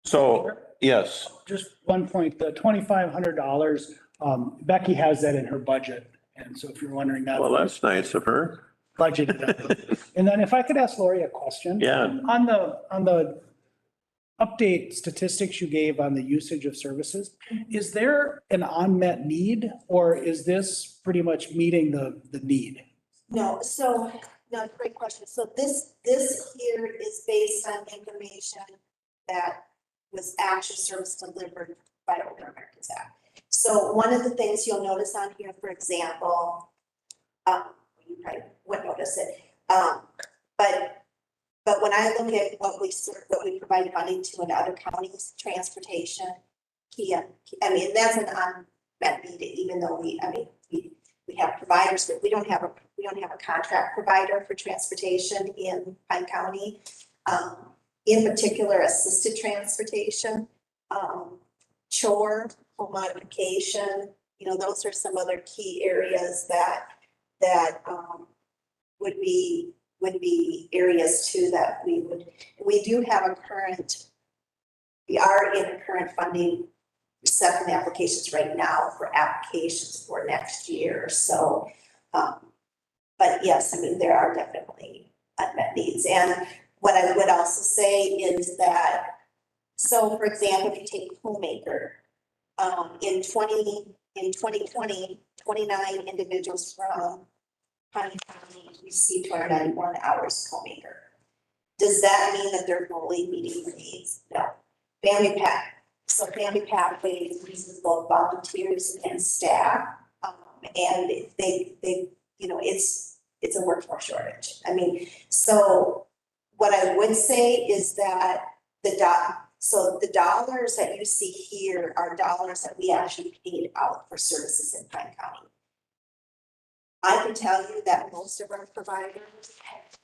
[SPEAKER 4] So, yes.
[SPEAKER 8] Just one point, the $2,500, Becky has that in her budget. And so if you're wondering that.
[SPEAKER 4] Well, that's nice of her.
[SPEAKER 8] Budgeted. And then if I could ask Lori a question.
[SPEAKER 4] Yeah.
[SPEAKER 8] On the update statistics you gave on the usage of services, is there an unmet need, or is this pretty much meeting the need?
[SPEAKER 11] No, so, no, great question. So this here is based on information that was actual service delivered by Older Americans Act. So one of the things you'll notice on here, for example, you probably wouldn't notice it, but when I look at what we provide funding to in other counties, transportation, I mean, that's an unmet need, even though we have providers, but we don't have a contract provider for transportation in Pine County. In particular, assisted transportation, chore, home modification, those are some other key areas that would be areas too that we are in a current funding accepting applications right now for applications for next year. So, but yes, I mean, there are definitely unmet needs. And what I would also say is that, so for example, if you take Homemaker, in 2020, 29 individuals from Pine County received 291 hours Homemaker. Does that mean that they're fully meeting their needs? No. Family Pathways uses both volunteers and staff, and they it's a workforce shortage. I mean, so what I would say is that the dollars that you see here are dollars that we actually paid out for services in Pine County. I can tell you that most of our providers have,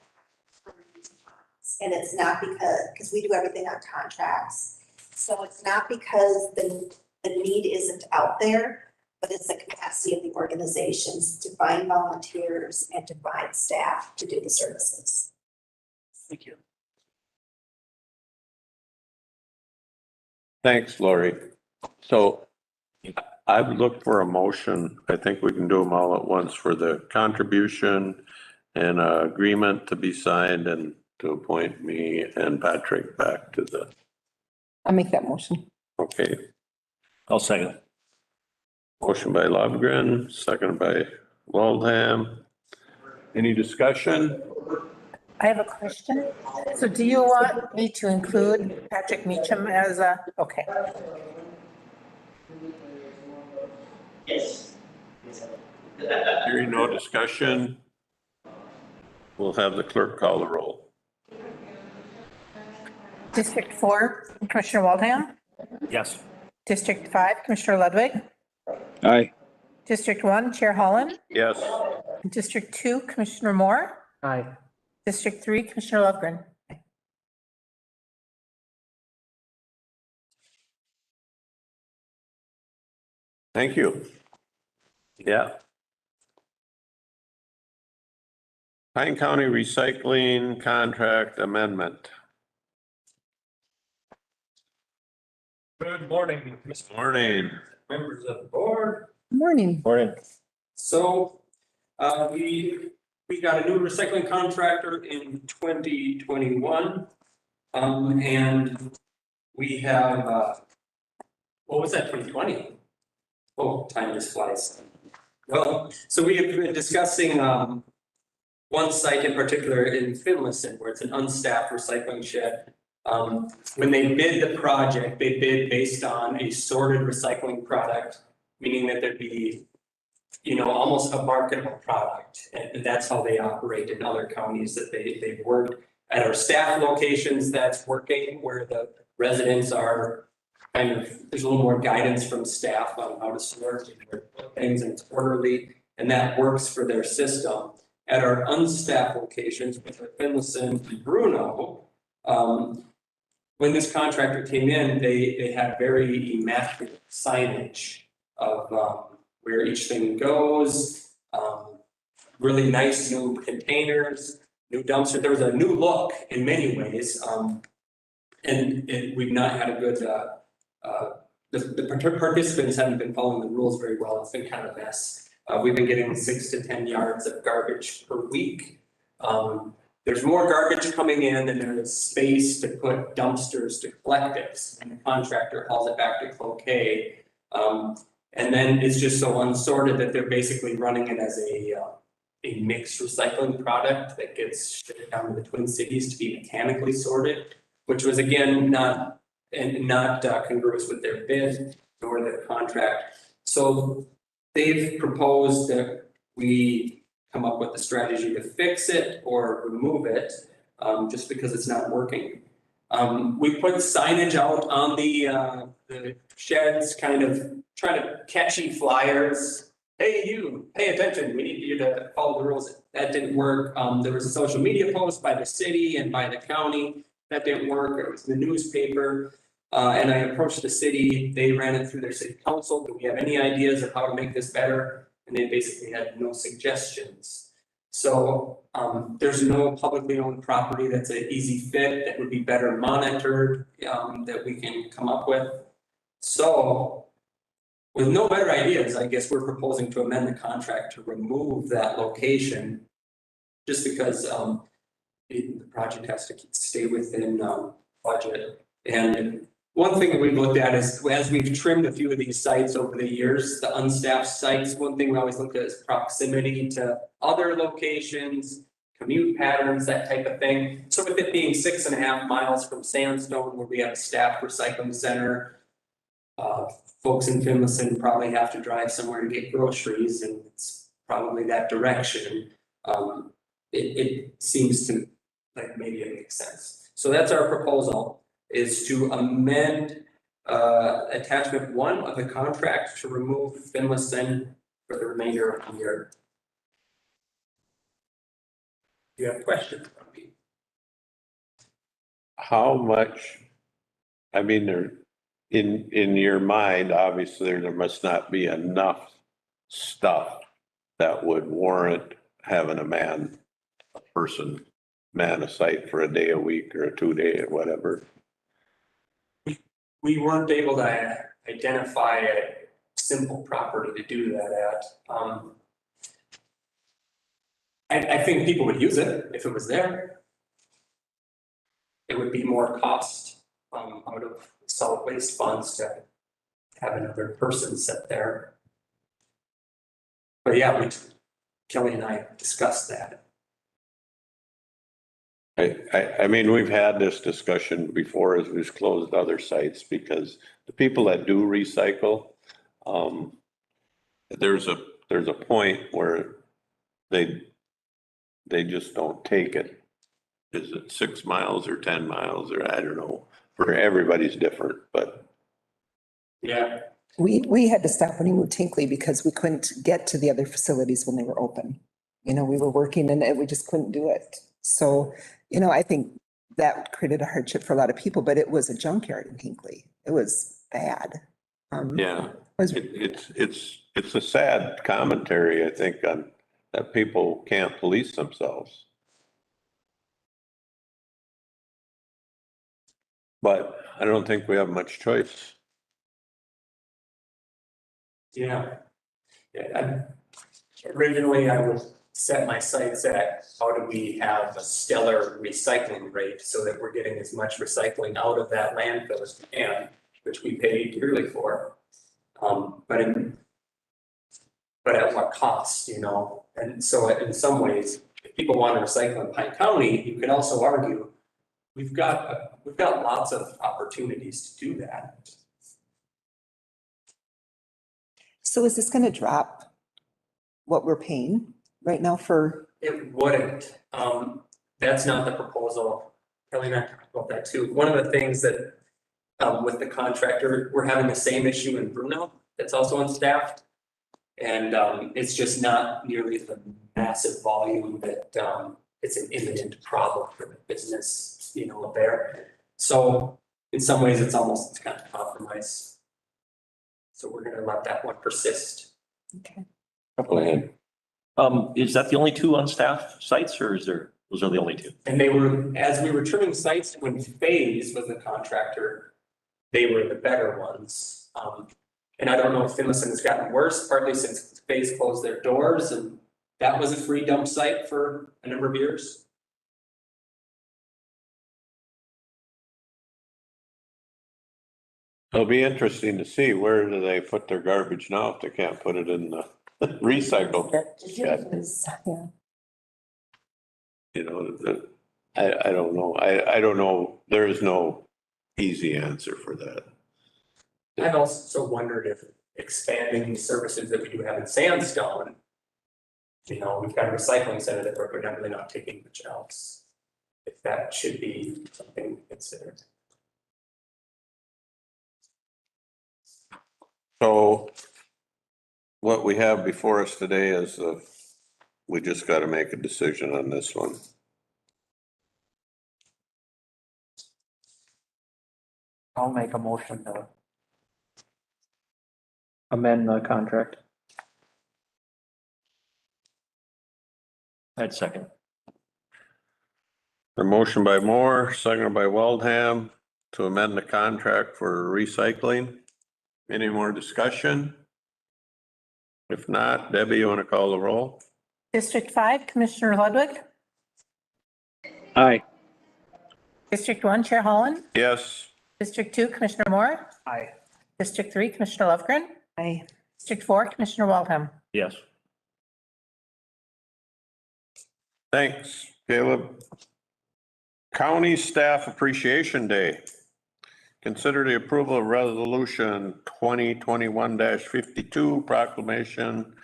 [SPEAKER 11] and it's not because we do everything on contracts. So it's not because the need isn't out there, but it's the capacity of the organizations to find volunteers and to find staff to do the services.
[SPEAKER 10] Thank you.
[SPEAKER 4] Thanks, Lori. So I've looked for a motion. I think we can do them all at once for the contribution and agreement to be signed and to appoint me and Patrick back to the,
[SPEAKER 2] I'll make that motion.
[SPEAKER 4] okay.
[SPEAKER 1] I'll second.
[SPEAKER 4] Motion by Lobgren, second by Waldham. Any discussion?
[SPEAKER 6] I have a question. So do you want me to include Patrick Meacham as okay.
[SPEAKER 5] Yes.
[SPEAKER 4] Hearing no discussion, we'll have the clerk call the roll.
[SPEAKER 6] District 4, Commissioner Waldham.
[SPEAKER 1] Yes.
[SPEAKER 6] District 5, Commissioner Ludwig.
[SPEAKER 9] Aye.
[SPEAKER 6] District 1, Chair Holland.
[SPEAKER 4] Yes.
[SPEAKER 6] District 2, Commissioner Moore.
[SPEAKER 10] Aye.
[SPEAKER 6] District 3, Commissioner Lovegren.
[SPEAKER 4] Thank you. Yeah. Pine County Recycling Contract Amendment.
[SPEAKER 12] Good morning, Mr.
[SPEAKER 4] Morning.
[SPEAKER 12] Members of the board.
[SPEAKER 2] Morning.
[SPEAKER 1] Morning.
[SPEAKER 12] So, we got a new recycling contractor in 2021. And we have, what was that, 2020? Oh, time just flies. Well, so we have been discussing, one site in particular in Finlayson, where it's an unstaffed recycling shed. When they bid the project, they bid based on a sorted recycling product, meaning that there'd be, almost a marketable product. And that's how they operate in other counties that they've worked. At our staff locations, that's working, where the residents are kind of, there's a little more guidance from staff on how to sort things, and it's orderly, and that works for their system. At our unstaffed locations, which are Finlayson and Bruno, when this contractor came in, they had very immaculate signage of where each thing goes, really nice new containers, new dumpster. There was a new look in many ways, and we've not had a good, the participants haven't been following the rules very well. It's been kind of a mess. We've been getting 6 to 10 yards of garbage per week. There's more garbage coming in than there is space to put dumpsters to collect it. And the contractor hauls it back to Cloquet. And then it's just so unsorted that they're basically running it as a mixed recycling product that gets shipped down to the Twin Cities to be mechanically sorted, which was again not and not congruous with their bid or their contract. So they've proposed that we come up with a strategy to fix it or remove it, just because it's not working. We put signage out on the sheds, kind of trying to catchy flyers. Hey, you, pay attention, we need you to follow the rules. That didn't work. There was a social media post by the city and by the county. That didn't work. It was in the newspaper. And I approached the city. They ran it through their city council. Do we have any ideas of how to make this better? And they basically had no suggestions. So there's no publicly owned property that's an easy fit that would be better monitored, that we can come up with. So with no better ideas, I guess we're proposing to amend the contract to remove that location, just because the project has to stay within budget. And one thing that we've looked at is, as we've trimmed a few of these sites over the years, the unstaffed sites, one thing we always look at is proximity to other locations, commute patterns, that type of thing. So with it being 6.5 miles from Sandstone, where we have a staffed recycling center, folks in Finlayson probably have to drive somewhere to get groceries, and it's probably that direction. It seems to like maybe it makes sense. So that's our proposal, is to amend attachment 1 of the contract to remove Finlayson for the remainder of the year. Do you have questions?
[SPEAKER 4] How much, I mean, there, in your mind, obviously, there must not be enough stuff that would warrant having a person man a site for a day a week or a 2-day or whatever.
[SPEAKER 12] We weren't able to identify a simple property to do that at. I think people would use it if it was there. It would be more cost out of solid waste funds to have another person sit there. But yeah, Kelly and I discussed that.
[SPEAKER 4] I mean, we've had this discussion before as we've closed other sites, because the people that do recycle, there's a point where they just don't take it. Is it 6 miles or 10 miles, or I don't know, for everybody's different, but.
[SPEAKER 12] Yeah.
[SPEAKER 2] We had to stop when we moved Tinkley because we couldn't get to the other facilities when they were open. You know, we were working and we just couldn't do it. So, you know, I think that created a hardship for a lot of people, but it was a junkyard in Hinkley. It was bad.
[SPEAKER 4] Yeah, it's a sad commentary, I think, on that people can't police themselves. But I don't think we have much choice.
[SPEAKER 12] Yeah. Originally, I would set my sights at how do we have a stellar recycling rate so that we're getting as much recycling out of that landfill as we can, which we pay dearly for. But at what cost, you know? And so in some ways, if people want to recycle in Pine County, you could also argue we've got lots of opportunities to do that.
[SPEAKER 2] So is this going to drop what we're paying right now for?
[SPEAKER 12] It wouldn't. That's not the proposal. Kelly and I talked about that too. One of the things that with the contractor, we're having the same issue in Bruno that's also unstaffed. And it's just not nearly the massive volume that it's an imminent problem for the business, you know, there. So in some ways, it's almost kind of compromise. So we're gonna let that one persist.
[SPEAKER 2] Okay.
[SPEAKER 1] Go ahead. Is that the only 2 unstaffed sites, or those are the only 2?
[SPEAKER 12] And they were, as we were trimming sites, when Phase was the contractor, they were the better ones. And I don't know if Finlayson has gotten worse, partly since Phase closed their doors, and that was a free dump site for a number of years.
[SPEAKER 4] It'll be interesting to see where do they put their garbage now if they can't put it in the recycle shed.
[SPEAKER 2] Yeah.
[SPEAKER 4] You know, I don't know. I don't know. There is no easy answer for that.
[SPEAKER 12] I've also wondered if expanding the services that we do have in Sandstone. You know, we've got a recycling center that we're definitely not taking much else. If that should be something considered.
[SPEAKER 4] So what we have before us today is, we just got to make a decision on this one.
[SPEAKER 10] I'll make a motion to amend the contract.
[SPEAKER 1] I'd second.
[SPEAKER 4] A motion by Moore, seconded by Waldham to amend the contract for recycling. Any more discussion? If not, Debbie, you want to call the roll?
[SPEAKER 6] District 5, Commissioner Ludwig.
[SPEAKER 9] Aye.
[SPEAKER 6] District 1, Chair Holland.
[SPEAKER 4] Yes.
[SPEAKER 6] District 2, Commissioner Moore.
[SPEAKER 10] Aye.
[SPEAKER 6] District 3, Commissioner Lovegren.
[SPEAKER 2] Aye.
[SPEAKER 6] District 4, Commissioner Waldham.
[SPEAKER 1] Yes.
[SPEAKER 4] Thanks, Caleb. County Staff Appreciation Day. Consider the approval of resolution 2021-52 proclamation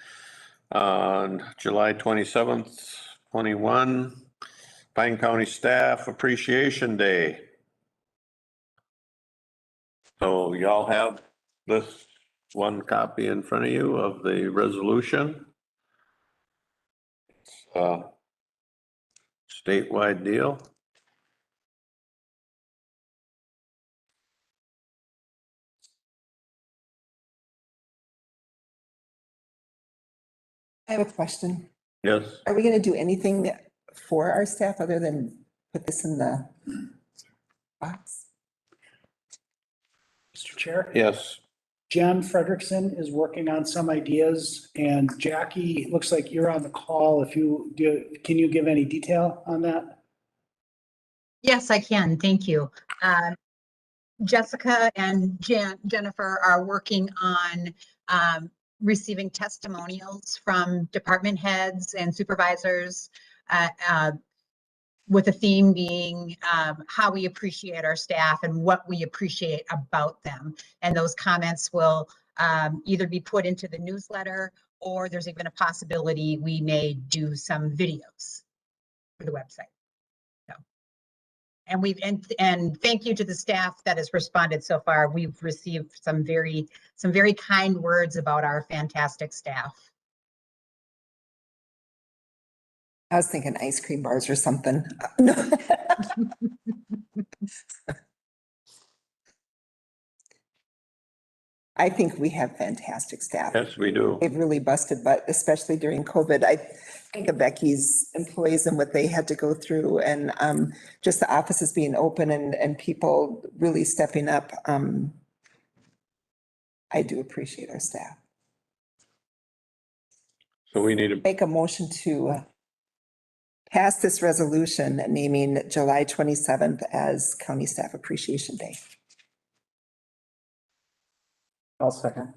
[SPEAKER 4] on July 27th, 21, Pine County Staff Appreciation Day. So y'all have this one copy in front of you of the resolution. It's a statewide deal.
[SPEAKER 2] I have a question.
[SPEAKER 4] Yes.
[SPEAKER 2] Are we gonna do anything for our staff other than put this in the box?
[SPEAKER 8] Mr. Chair?
[SPEAKER 4] Yes.
[SPEAKER 8] Jen Frederickson is working on some ideas, and Jackie, it looks like you're on the call. If you do, can you give any detail on that?
[SPEAKER 13] Yes, I can. Thank you. Jessica and Jennifer are working on receiving testimonials from department heads and supervisors with the theme being how we appreciate our staff and what we appreciate about them. And those comments will either be put into the newsletter, or there's even a possibility we may do some videos for the website. And and thank you to the staff that has responded so far. We've received some very kind words about our fantastic staff.
[SPEAKER 2] I was thinking ice cream bars or something. I think we have fantastic staff.
[SPEAKER 4] Yes, we do.
[SPEAKER 2] They've really busted butt, especially during COVID. I think of Becky's employees and what they had to go through, and just the offices being open and people really stepping up. I do appreciate our staff.
[SPEAKER 4] So we need to,
[SPEAKER 2] Make a motion to pass this resolution naming July 27th as County Staff Appreciation Day.
[SPEAKER 10] I'll second.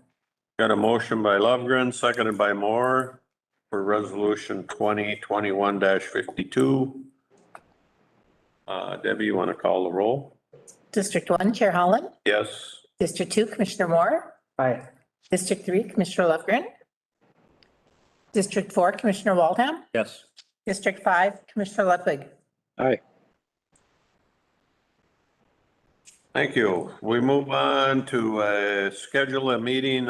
[SPEAKER 4] got a motion by Lovegren, seconded by Moore for resolution 2021-52. Debbie, you want to call the roll?
[SPEAKER 6] District 1, Chair Holland.
[SPEAKER 4] Yes.
[SPEAKER 6] District 2, Commissioner Moore.
[SPEAKER 10] Aye.
[SPEAKER 6] District 3, Commissioner Lovegren. District 4, Commissioner Waldham.
[SPEAKER 1] Yes.
[SPEAKER 6] District 5, Commissioner Ludwig.
[SPEAKER 9] Aye.
[SPEAKER 4] Thank you. We move on to schedule a meeting,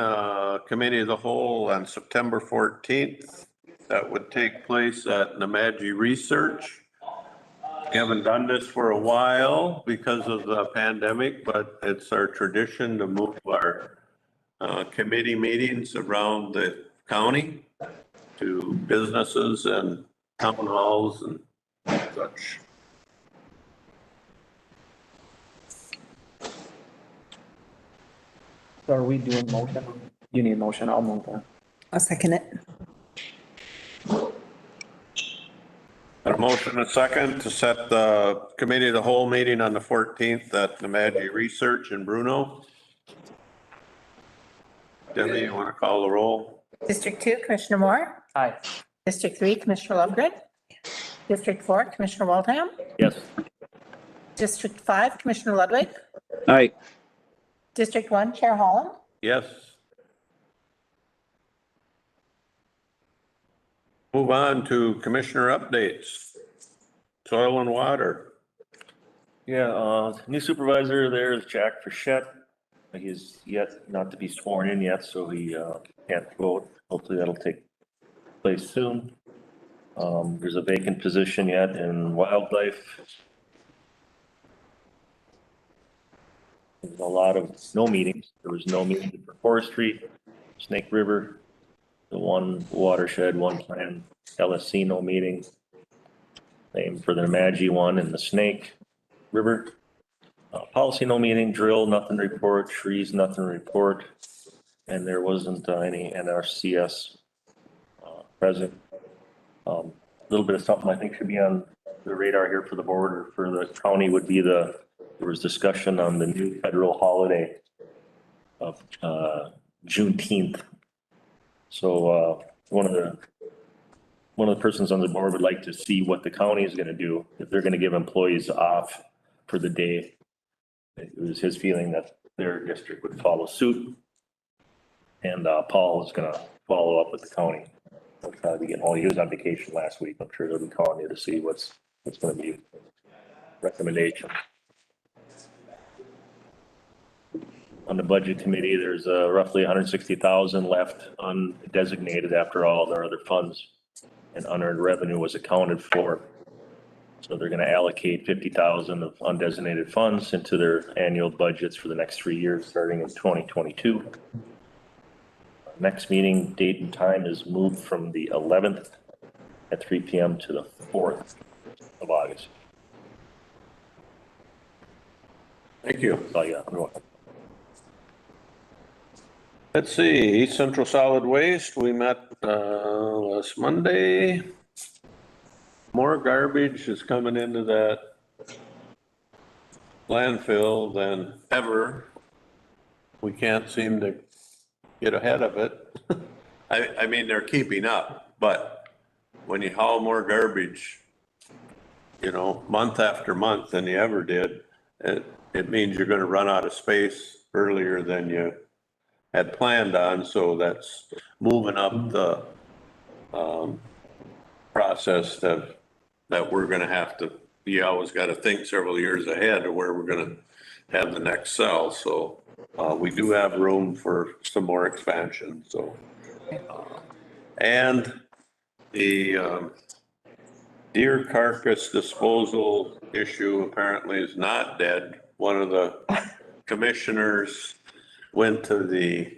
[SPEAKER 4] committee of the whole on September 14th. That would take place at Nemadji Research. We haven't done this for a while because of the pandemic, but it's our tradition to move our committee meetings around the county to businesses and town halls and such.
[SPEAKER 10] So are we doing motion? You need a motion, I'll move that.
[SPEAKER 2] I'll second it.
[SPEAKER 4] A motion and a second to set the committee of the whole meeting on the 14th at Nemadji Research in Bruno. Debbie, you want to call the roll?
[SPEAKER 6] District 2, Commissioner Moore.
[SPEAKER 10] Aye.
[SPEAKER 6] District 3, Commissioner Lovegren. District 4, Commissioner Waldham.
[SPEAKER 1] Yes.
[SPEAKER 6] District 5, Commissioner Ludwig.
[SPEAKER 9] Aye.
[SPEAKER 6] District 1, Chair Holland?
[SPEAKER 4] Yes. Move on to commissioner updates. Soil and water.
[SPEAKER 1] Yeah, new supervisor there is Jack Frechette. He's yet not to be sworn in yet, so he, can't vote. Hopefully that'll take place soon. There's a vacant position yet in wildlife. There's a lot of, no meetings. There was no meeting for forestry, Snake River, the one watershed, one plan, LSC, no meeting. Same for the Nemadji one and the Snake River. Policy, no meeting, drill, nothing to report, trees, nothing to report. And there wasn't any NRCS present. A little bit of something I think should be on the radar here for the board or for the county would be there was discussion on the new federal holiday of Juneteenth. So one of the persons on the board would like to see what the county is gonna do, if they're gonna give employees off for the day. It was his feeling that their district would follow suit. And Paul is gonna follow up with the county. He'll probably be getting, he was on vacation last week. I'm sure they'll be calling you to see what's gonna be recommendation. On the budget committee, there's roughly 160,000 left undesignated after all their other funds and unearned revenue was accounted for. So they're gonna allocate 50,000 of undesignated funds into their annual budgets for the next 3 years, starting in 2022. Next meeting date and time is moved from the 11th at 3 p.m. to the 4th of August.
[SPEAKER 4] Thank you.
[SPEAKER 1] Oh, yeah, you're welcome.
[SPEAKER 4] Let's see, East Central Solid Waste, we met last Monday. More garbage is coming into that landfill than ever. We can't seem to get ahead of it. I mean, they're keeping up, but when you haul more garbage, you know, month after month than you ever did, it means you're gonna run out of space earlier than you had planned on, so that's moving up the process that we're gonna have to, you always gotta think several years ahead of where we're gonna have the next cell, so we do have room for some more expansion, so. And the deer carcass disposal issue apparently is not dead. One of the commissioners went to the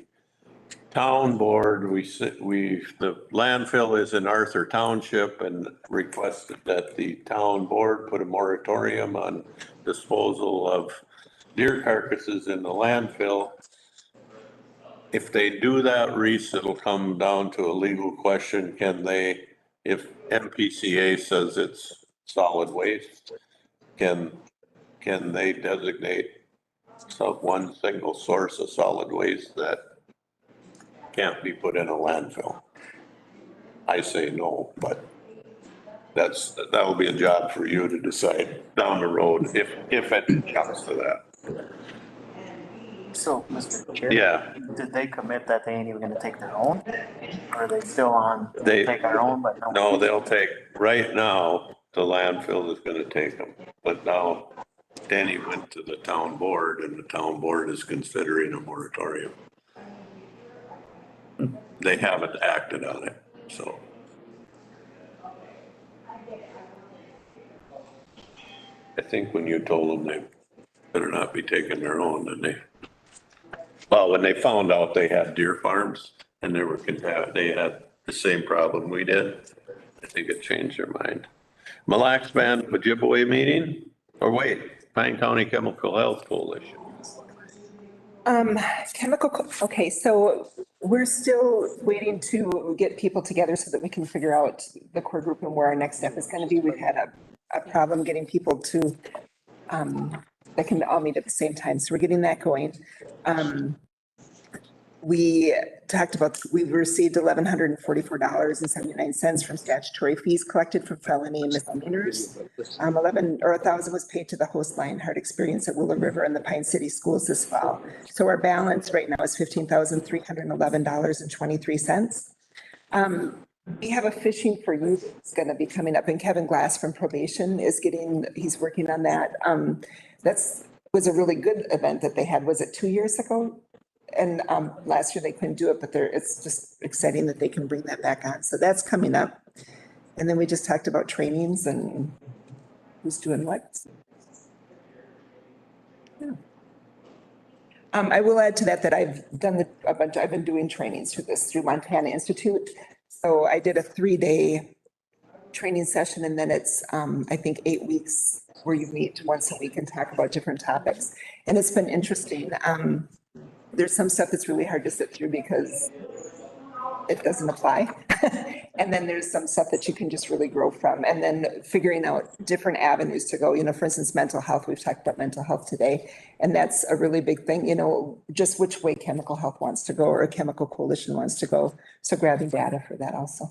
[SPEAKER 4] town board. The landfill is in Arthur Township and requested that the town board put a moratorium on disposal of deer carcasses in the landfill. If they do that, Reese, it'll come down to a legal question. Can they, if MPCA says it's solid waste, can they designate one single source of solid waste that can't be put in a landfill? I say no, but that'll be a job for you to decide down the road if it comes to that.
[SPEAKER 10] So, Mr. Chair?
[SPEAKER 4] Yeah.
[SPEAKER 10] Did they commit that they ain't even gonna take their own? Or are they still on,
[SPEAKER 4] They-
[SPEAKER 10] take our own, but no?
[SPEAKER 4] No, they'll take, right now, the landfill is gonna take them, but now Danny went to the town board and the town board is considering a moratorium. They haven't acted on it, so. I think when you told them they better not be taking their own, then when they found out they had deer farms and they had the same problem we did, I think it changed their mind. Mille Lacs Band Ojibwe meeting, or wait, Pine County Chemical Health Coalition.
[SPEAKER 2] Okay, so we're still waiting to get people together so that we can figure out the core group and where our next step is gonna be. We've had a problem getting people to, that can all meet at the same time, so we're getting that going. we talked about, we received $1,144.79 from statutory fees collected for felony and misdemeanors. 1,000 was paid to the Host Lionheart Experience at Willow River and the Pine City Schools this fall. So our balance right now is $15,311.23. We have a Fishing for Youth that's going to be coming up, and Kevin Glass from probation he's working on that. Was a really good event that they had. Was it 2 years ago? And last year they couldn't do it, but it's just exciting that they can bring that back on. So that's coming up. And then we just talked about trainings and who's doing what. Yeah. I will add to that I've done I've been doing trainings through Montana Institute. So I did a 3-day training session, and then it's, I think, 8 weeks where you meet once a week and talk about different topics. And it's been interesting. There's some stuff that's really hard to sit through because it doesn't apply. And then there's some stuff that you can just really grow from, and then figuring out different avenues to go, for instance, mental health. We've talked about mental health today, and that's a really big thing, just which way chemical health wants to go or a chemical coalition wants to go. So grabbing data for that also.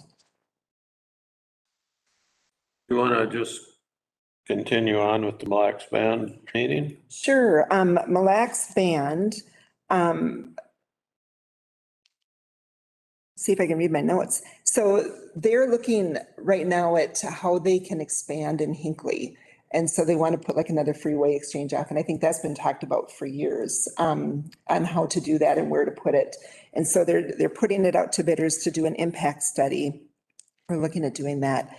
[SPEAKER 4] You want to just continue on with the Mille Lacs Band meeting?
[SPEAKER 2] Sure. Mille Lacs Band. See if I can read my notes. So they're looking right now at how they can expand in Hinckley. And so they want to put like another freeway exchange off. And I think that's been talked about for years, on how to do that and where to put it. And so they're putting it out to bidders to do an impact study. We're looking at doing that,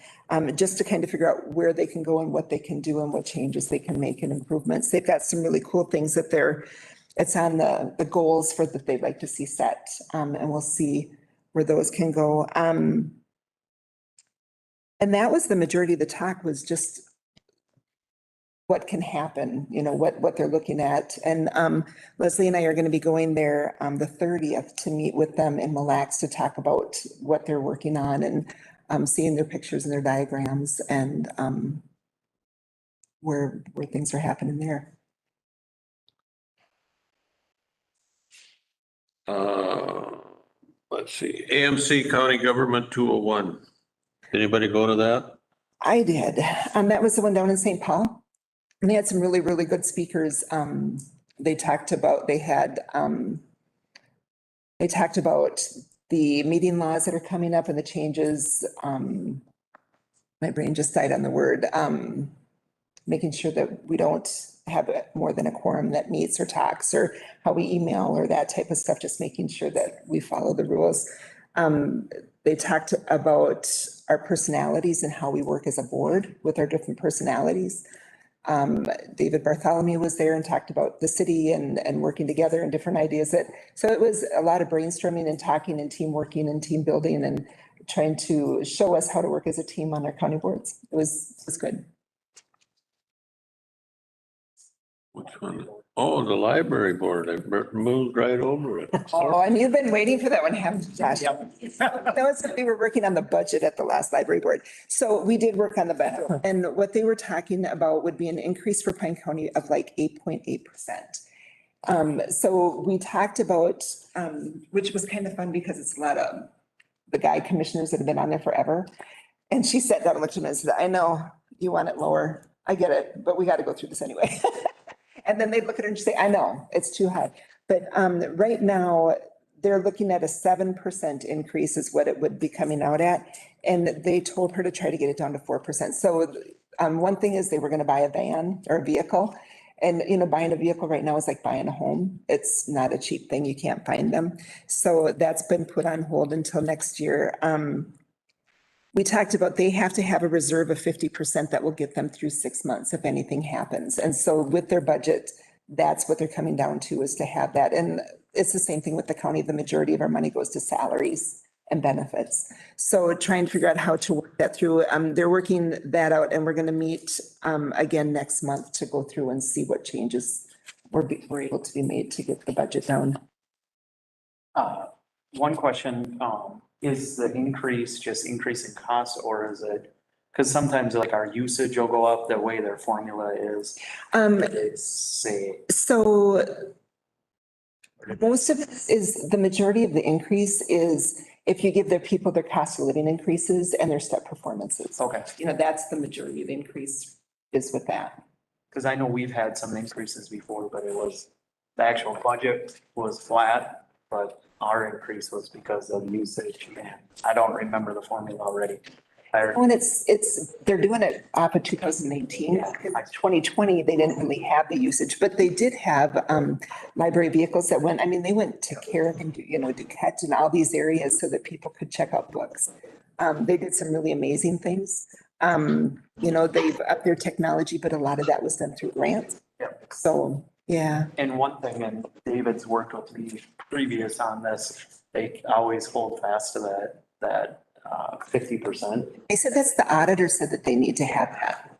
[SPEAKER 2] just to kind of figure out where they can go and what they can do and what changes they can make and improvements. They've got some really cool things that it's on the goals that they'd like to see set. And we'll see where those can go. And that was the majority of the talk, was just what can happen, what they're looking at. And Leslie and I are going to be going there the 30th to meet with them in Mille Lacs to talk about what they're working on and seeing their pictures and their diagrams and where things are happening there.
[SPEAKER 4] Let's see, AMC County Government 201. Anybody go to that?
[SPEAKER 2] I did. That was the one down in St. Paul. And they had some really, really good speakers. They talked about the meeting laws that are coming up and the changes. My brain just died on the word. Making sure that we don't have more than a quorum that meets or talks, or how we email or that type of stuff, just making sure that we follow the rules. They talked about our personalities and how we work as a board with our different personalities. David Bartholomew was there and talked about the city and working together and different ideas. So it was a lot of brainstorming and talking and team working and team building and trying to show us how to work as a team on our county boards. It was good.
[SPEAKER 4] Which one? Oh, the library board. I moved right over it.
[SPEAKER 2] Oh, and you've been waiting for that one, haven't you, Josh? That was, we were working on the budget at the last library board. So we did work on the budget. And what they were talking about would be an increase for Pine County of like 8.8%. So we talked about, which was kind of fun because it's a lot of the guy commissioners that have been on there forever. And she sat down and looked at me and said, I know you want it lower. I get it, but we got to go through this anyway. And then they'd look at her and say, I know, it's too high. But right now, they're looking at a 7% increase is what it would be coming out at. And they told her to try to get it down to 4%. So one thing is they were going to buy a van or a vehicle. And, buying a vehicle right now is like buying a home. It's not a cheap thing. You can't find them. So that's been put on hold until next year. We talked about they have to have a reserve of 50% that will get them through 6 months if anything happens. And so with their budget, that's what they're coming down to, is to have that. And it's the same thing with the county. The majority of our money goes to salaries and benefits. So trying to figure out how to work that through. They're working that out, and we're going to meet again next month to go through and see what changes were able to be made to get the budget down.
[SPEAKER 7] One question, is the increase just increase in cost, or is it, because sometimes like our usage will go up the way their formula is. It's say,
[SPEAKER 2] So Most of it is, the majority of the increase is if you give their people their cost of living increases and their step performances.
[SPEAKER 10] Okay,
[SPEAKER 2] You know, that's the majority of the increase is with that.
[SPEAKER 10] because I know we've had some increases before, but it was, the actual budget was flat, but our increase was because of usage, and I don't remember the formula already.
[SPEAKER 2] When they're doing it off of 2018, 2020, they didn't really have the usage, but they did have, library vehicles that went, I mean, they went to Carrick and, Duquette and all these areas so that people could check out books. They did some really amazing things. They've upped their technology, but a lot of that was done through grants.
[SPEAKER 10] Yep.
[SPEAKER 2] So, yeah.
[SPEAKER 10] And one thing, and David's worked with me previous on this, they always hold fast to that 50%.
[SPEAKER 2] They said that's the auditor said that they need to have that.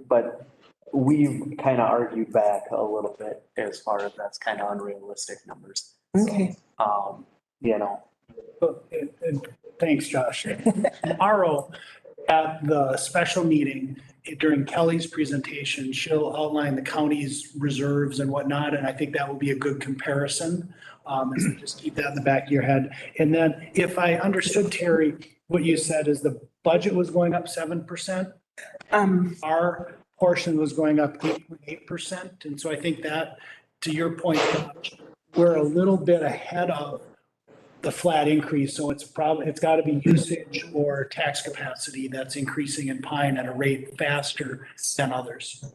[SPEAKER 10] But we've kind of argued back a little bit as far as that's kind of unrealistic numbers.
[SPEAKER 2] Okay.
[SPEAKER 8] And thanks, Josh. Tomorrow at the special meeting, during Kelly's presentation, she'll outline the county's reserves and whatnot, and I think that will be a good comparison. And so just keep that in the back of your head. And then if I understood, Terry, what you said is the budget was going up 7%. Our portion was going up 8.8%. And so I think that, to your point, Josh, we're a little bit ahead of the flat increase. So it's got to be usage or tax capacity that's increasing in Pine at a rate faster than others.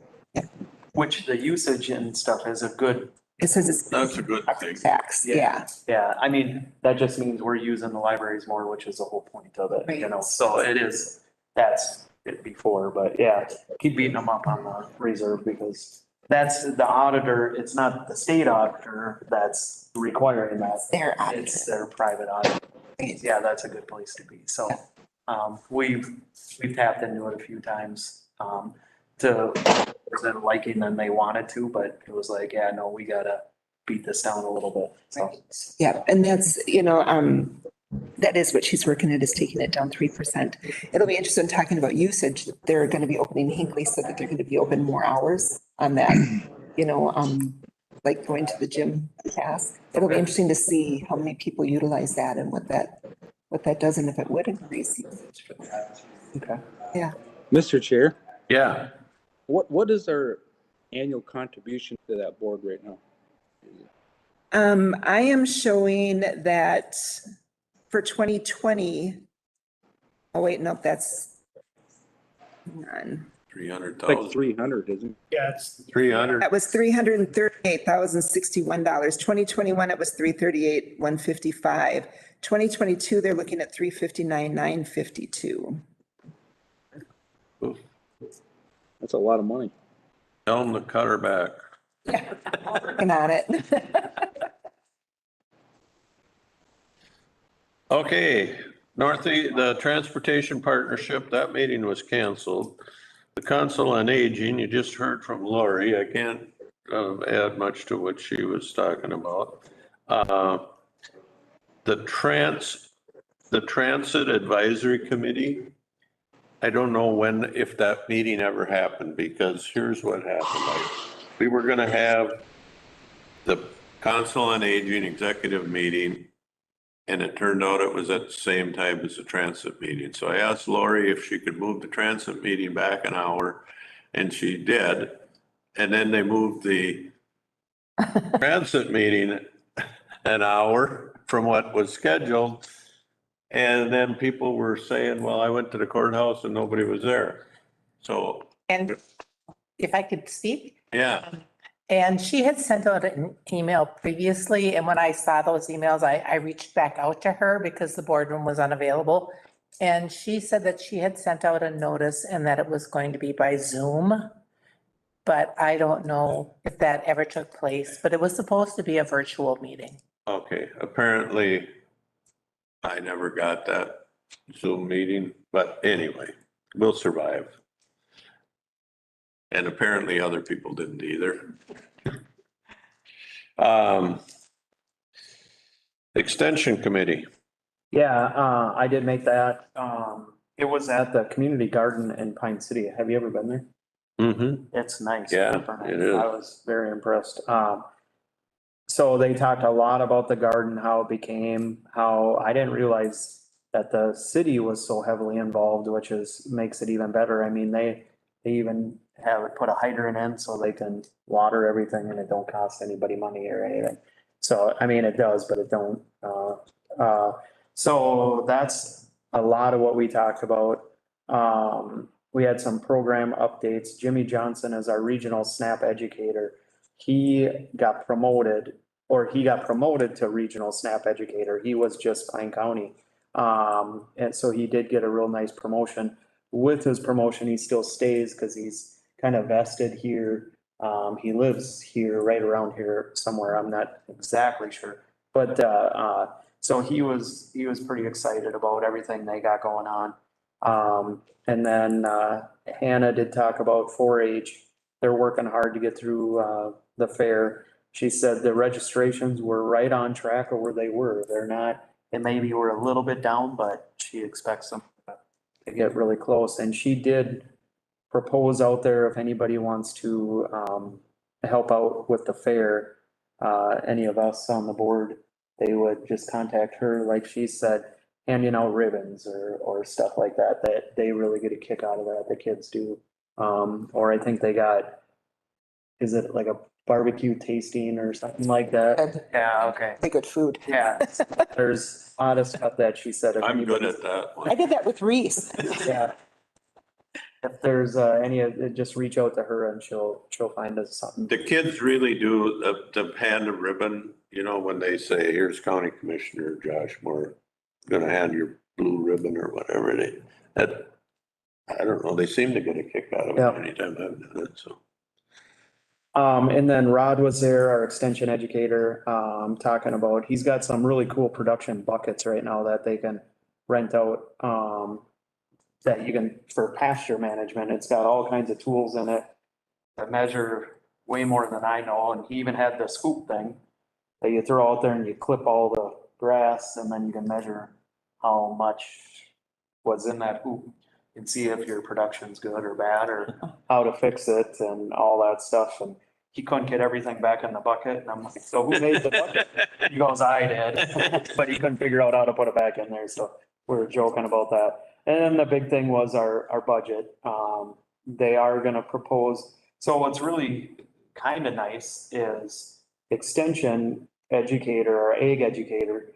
[SPEAKER 10] Which the usage and stuff is a good.
[SPEAKER 2] It says it's.
[SPEAKER 4] That's a good thing.
[SPEAKER 2] Tax, yeah.
[SPEAKER 10] Yeah, I mean, that just means we're using the libraries more, which is the whole point of it, so it is, that's it before, but yeah, keep beating them up on the reserve because that's the auditor, it's not the state auditor that's requiring that.
[SPEAKER 2] Their auditor.
[SPEAKER 10] It's their private auditor. Yeah, that's a good place to be. So, we've tapped into it a few times, to present liking than they wanted to, but it was like, yeah, no, we gotta beat this down a little bit. So,
[SPEAKER 2] Yeah, and that's, that is what she's working at, is taking it down 3%. It'll be interesting talking about usage. They're going to be opening Hinckley so that they're going to be open more hours on that, like going to the gym pass. It'll be interesting to see how many people utilize that and what that does and if it would increase usage.
[SPEAKER 10] okay.
[SPEAKER 2] Yeah.
[SPEAKER 9] Mr. Chair,
[SPEAKER 4] Yeah,
[SPEAKER 9] what is our annual contribution to that board right now?
[SPEAKER 2] I am showing that for 2020, oh wait, nope, that's none.
[SPEAKER 4] 300,000.
[SPEAKER 9] Like 300, isn't it?
[SPEAKER 8] Yeah, it's
[SPEAKER 4] 300.
[SPEAKER 2] That was $338,061. 2021, it was $338,155. 2022, they're looking at $359,952.
[SPEAKER 9] That's a lot of money.
[SPEAKER 4] Tell them to cut her back.
[SPEAKER 2] Yeah, working on it.
[SPEAKER 4] Okay, the Transportation Partnership, that meeting was canceled. The Council on Aging, you just heard from Lori. I can't add much to what she was talking about. The Transit Advisory Committee, I don't know if that meeting ever happened, because here's what happened. We were gonna have the Council on Aging executive meeting, and it turned out it was at the same time as the transit meeting. So I asked Lori if she could move the transit meeting back an hour, and she did. And then they moved the transit meeting an hour from what was scheduled. And then people were saying, well, I went to the courthouse and nobody was there. So,
[SPEAKER 6] And if I could speak?
[SPEAKER 4] yeah.
[SPEAKER 6] And she had sent out an email previously, and when I saw those emails, I reached back out to her because the boardroom was unavailable. And she said that she had sent out a notice and that it was going to be by Zoom. But I don't know if that ever took place, but it was supposed to be a virtual meeting.
[SPEAKER 4] Okay, apparently I never got that Zoom meeting, but anyway, we'll survive. And apparently other people didn't either. Extension Committee.
[SPEAKER 10] Yeah, I did make that. It was at the community garden in Pine City. Have you ever been there?
[SPEAKER 4] Mm-hmm.
[SPEAKER 10] It's nice.
[SPEAKER 4] Yeah,
[SPEAKER 10] super nice.
[SPEAKER 4] it is.
[SPEAKER 10] I was very impressed. So they talked a lot about the garden, how it became, how I didn't realize that the city was so heavily involved, which makes it even better. I mean, they even have it put a hydrant in so they can water everything and it don't cost anybody money or anything. So, I mean, it does, but it don't, so that's a lot of what we talked about. We had some program updates. Jimmy Johnson is our regional SNAP educator. He got promoted to regional SNAP educator. He was just Pine County. And so he did get a real nice promotion. With his promotion, he still stays because he's kind of vested here. He lives here, right around here somewhere. I'm not exactly sure. But, so he was pretty excited about everything they got going on. And then, Hannah did talk about 4-H. They're working hard to get through, the fair. She said the registrations were right on track of where they were. They're not, they maybe were a little bit down, but she expects them to get really close. And she did propose out there if anybody wants to, help out with the fair, any of us on the board, they would just contact her, like she said, handing out ribbons or stuff like that, that they really get a kick out of that, the kids do. Or I think they got, is it like a barbecue tasting or something like that?
[SPEAKER 2] Good.
[SPEAKER 10] Yeah, okay.
[SPEAKER 2] Good food.
[SPEAKER 10] Yeah, there's a lot of stuff that she said. if
[SPEAKER 4] I'm good
[SPEAKER 10] anybody's-
[SPEAKER 4] at that
[SPEAKER 2] I
[SPEAKER 4] one.
[SPEAKER 2] did that with Reese.
[SPEAKER 10] Yeah. If there's any of it, just reach out to her and she'll find us something.
[SPEAKER 4] The kids really do, the hand of ribbon, you know, when they say, here's County Commissioner Josh Moore, gonna hand your blue ribbon or whatever it is. That, I don't know, they seem to get a kick out of
[SPEAKER 10] Yeah.
[SPEAKER 4] it anytime I've done it, so.
[SPEAKER 10] And then Rod was there, our extension educator, talking about, he's got some really cool production buckets right now that they can rent out, that you can, for pasture management. It's got all kinds of tools in it that measure way more than I know. And he even had the scoop thing that you throw out there and you clip all the grass and then you can measure how much was in that hoop and see if your production's good or bad or how to fix it and all that stuff. And he couldn't get everything back in the bucket. And I'm like, so who made the bucket? He goes, I did, but he couldn't figure out how to put it back in there. So we were joking about that. And then the big thing was our budget. They are gonna propose, so what's really kind of nice is extension educator or ag educator.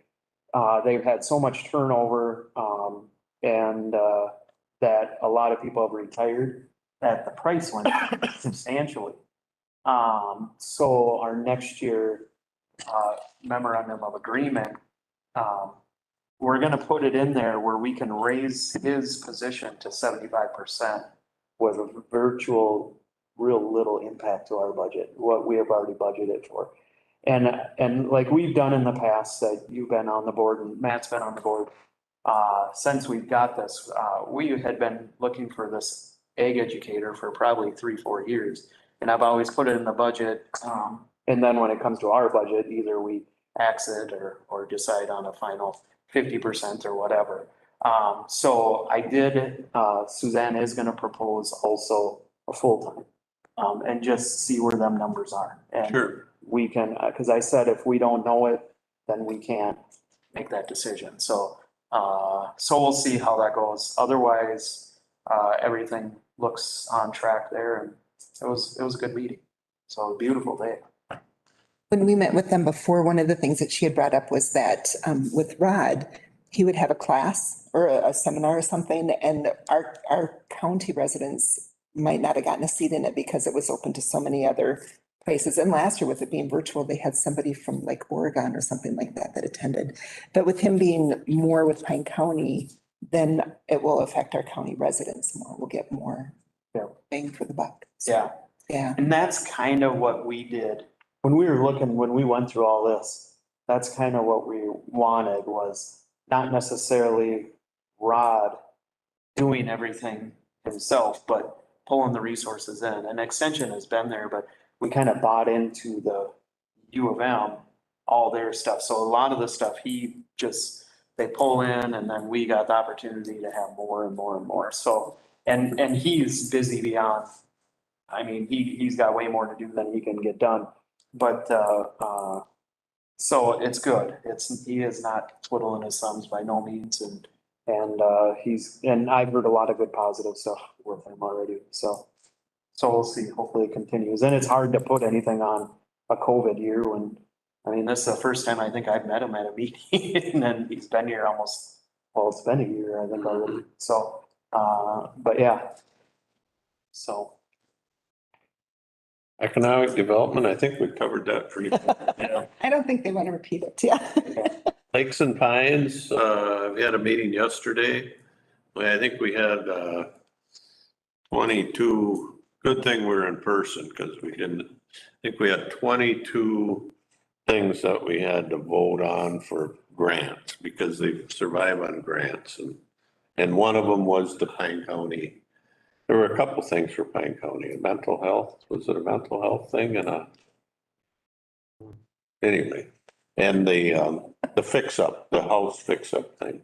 [SPEAKER 10] They've had so much turnover, and that a lot of people have retired, that the price went up substantially. So our next year, memorandum of agreement, we're gonna put it in there where we can raise his position to 75% with a virtual, real little impact to our budget, what we have already budgeted for. And like we've done in the past, that you've been on the board and Matt's been on the board, since we've got this, we had been looking for this ag educator for probably 3-4 years. And I've always put it in the budget, and then when it comes to our budget, either we ax it or decide on a final 50% or whatever. So I did, Suzanne is gonna propose also a full-time, and just see where them numbers are. And
[SPEAKER 4] Sure.
[SPEAKER 10] we can, cause I said if we don't know it, then we can't make that decision. So we'll see how that goes. Otherwise, everything looks on track there and it was a good meeting. So a beautiful day.
[SPEAKER 2] When we met with them before, one of the things that she had brought up was that with Rod, he would have a class or a seminar or something, and our county residents might not have gotten a seat in it because it was open to so many other places. And last year, with it being virtual, they had somebody from like Oregon or something like that that attended. But with him being more with Pine County, then it will affect our county residents more. We'll get more bang for the buck.
[SPEAKER 10] Yeah.
[SPEAKER 2] Yeah.
[SPEAKER 10] And that's kind of what we did when we were looking, when we went through all this. That's kind of what we wanted, was not necessarily Rod doing everything himself, but pulling the resources in. And Extension has been there, but we kind of bought into the U of M, all their stuff. So a lot of the stuff they pull in, and then we got the opportunity to have more and more and more. So, and he's busy beyond, I mean, he's got way more to do than he can get done. But, So it's good. He is not twiddling his thumbs by no means and and I've heard a lot of good positive stuff with him already, so. So we'll see. Hopefully it continues. And it's hard to put anything on a COVID year when, I mean, this is the first time I think I've met him at a meeting and he's been here almost, well, it's been a year, I think already. So, but yeah. So.
[SPEAKER 4] Economic development, I think we covered that pretty.
[SPEAKER 2] I don't think they want to repeat it, yeah.
[SPEAKER 4] Lakes and Pines, we had a meeting yesterday. I think we had 22, good thing we're in person because we didn't, I think we had 22 things that we had to vote on for grants because they survive on grants. And one of them was the Pine County. There were a couple things for Pine County, mental health. Was it a mental health thing anyway, and the fix up, the house fix up thing.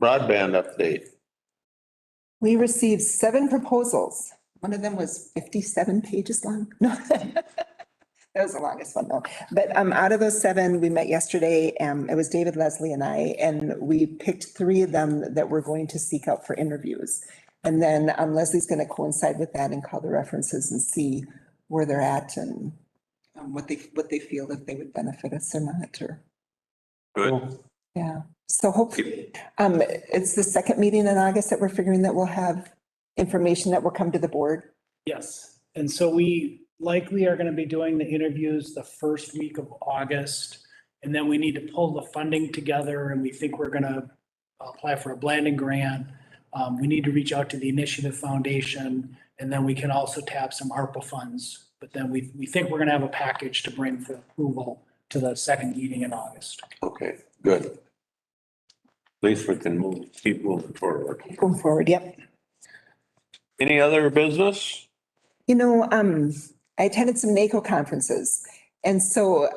[SPEAKER 4] Broadband update.
[SPEAKER 2] We received 7 proposals. One of them was 57 pages long. No, that was the longest one though. But out of those 7, we met yesterday. It was David, Leslie and I, and we picked 3 of them that we're going to seek out for interviews. And then Leslie's going to coincide with that and call the references and see where they're at and what they feel if they would benefit us or not, or.
[SPEAKER 4] Good.
[SPEAKER 2] Yeah, so hopefully, it's the second meeting in August that we're figuring that we'll have information that will come to the board.
[SPEAKER 8] Yes, and so we likely are gonna be doing the interviews the first week of August. And then we need to pull the funding together and we think we're gonna apply for a Blanding grant. We need to reach out to the Initiative Foundation and then we can also tap some ARPA funds. But then we think we're gonna have a package to bring for approval to the second meeting in August.
[SPEAKER 4] Okay, good. At least we can keep moving forward.
[SPEAKER 2] Going forward, yep.
[SPEAKER 4] Any other business?
[SPEAKER 2] You know, I attended some NACO conferences and so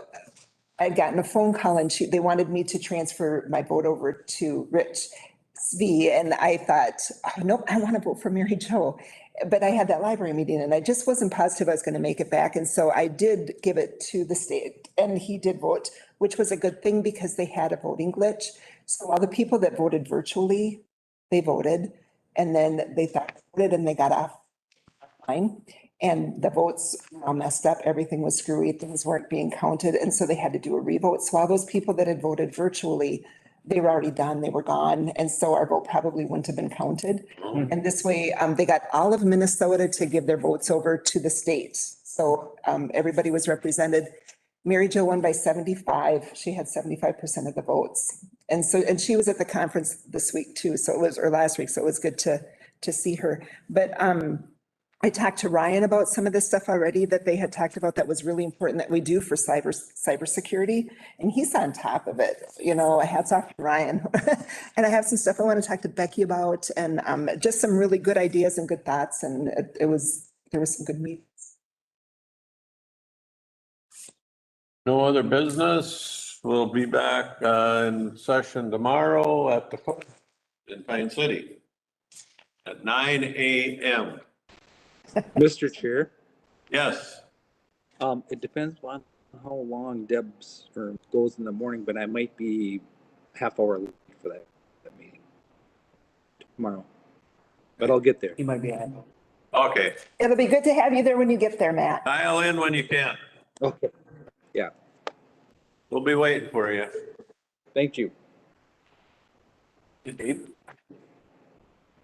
[SPEAKER 2] I'd gotten a phone call and they wanted me to transfer my vote over to Rich Svi. And I thought, oh, nope, I want to vote for Mary Jo. But I had that library meeting and I just wasn't positive I was going to make it back. And so I did give it to the state and he did vote, which was a good thing because they had a voting glitch. So all the people that voted virtually, they voted and then they thought voted and they got offline. And the votes were all messed up. Everything was screwy. Things weren't being counted. And so they had to do a revote. So all those people that had voted virtually, they were already done. They were gone. And so our vote probably wouldn't have been counted. And this way, they got all of Minnesota to give their votes over to the state. So everybody was represented. Mary Jo won by 75. She had 75% of the votes. And so, and she was at the conference this week too. So it was, or last week. So it was good to see her. But I talked to Ryan about some of this stuff already that they had talked about that was really important that we do for cybersecurity. And he's on top of it, you know, hats off to Ryan. And I have some stuff I want to talk to Becky about and just some really good ideas and good thoughts. And there was some good meetings.
[SPEAKER 4] No other business. We'll be back in session tomorrow at the court in Pine City at 9 a.m.
[SPEAKER 9] Mr. Chair,
[SPEAKER 4] Yes.
[SPEAKER 9] it depends on how long Deb's goes in the morning, but I might be half hour late for that meeting tomorrow. But I'll get there.
[SPEAKER 10] He might be at.
[SPEAKER 4] Okay.
[SPEAKER 2] It'll be good to have you there when you get there, Matt.
[SPEAKER 4] Dial in when you can.
[SPEAKER 9] Okay. Yeah.
[SPEAKER 4] We'll be waiting for you.
[SPEAKER 9] Thank you.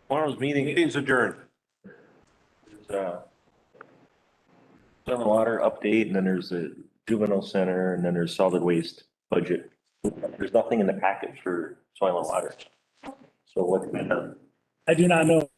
[SPEAKER 1] Tomorrow's
[SPEAKER 4] Meeting's adjourned.
[SPEAKER 1] Soil and water update, and then there's the juvenile center, and then there's solid waste budget. There's nothing in the package for soil and water. So what,
[SPEAKER 8] I do not know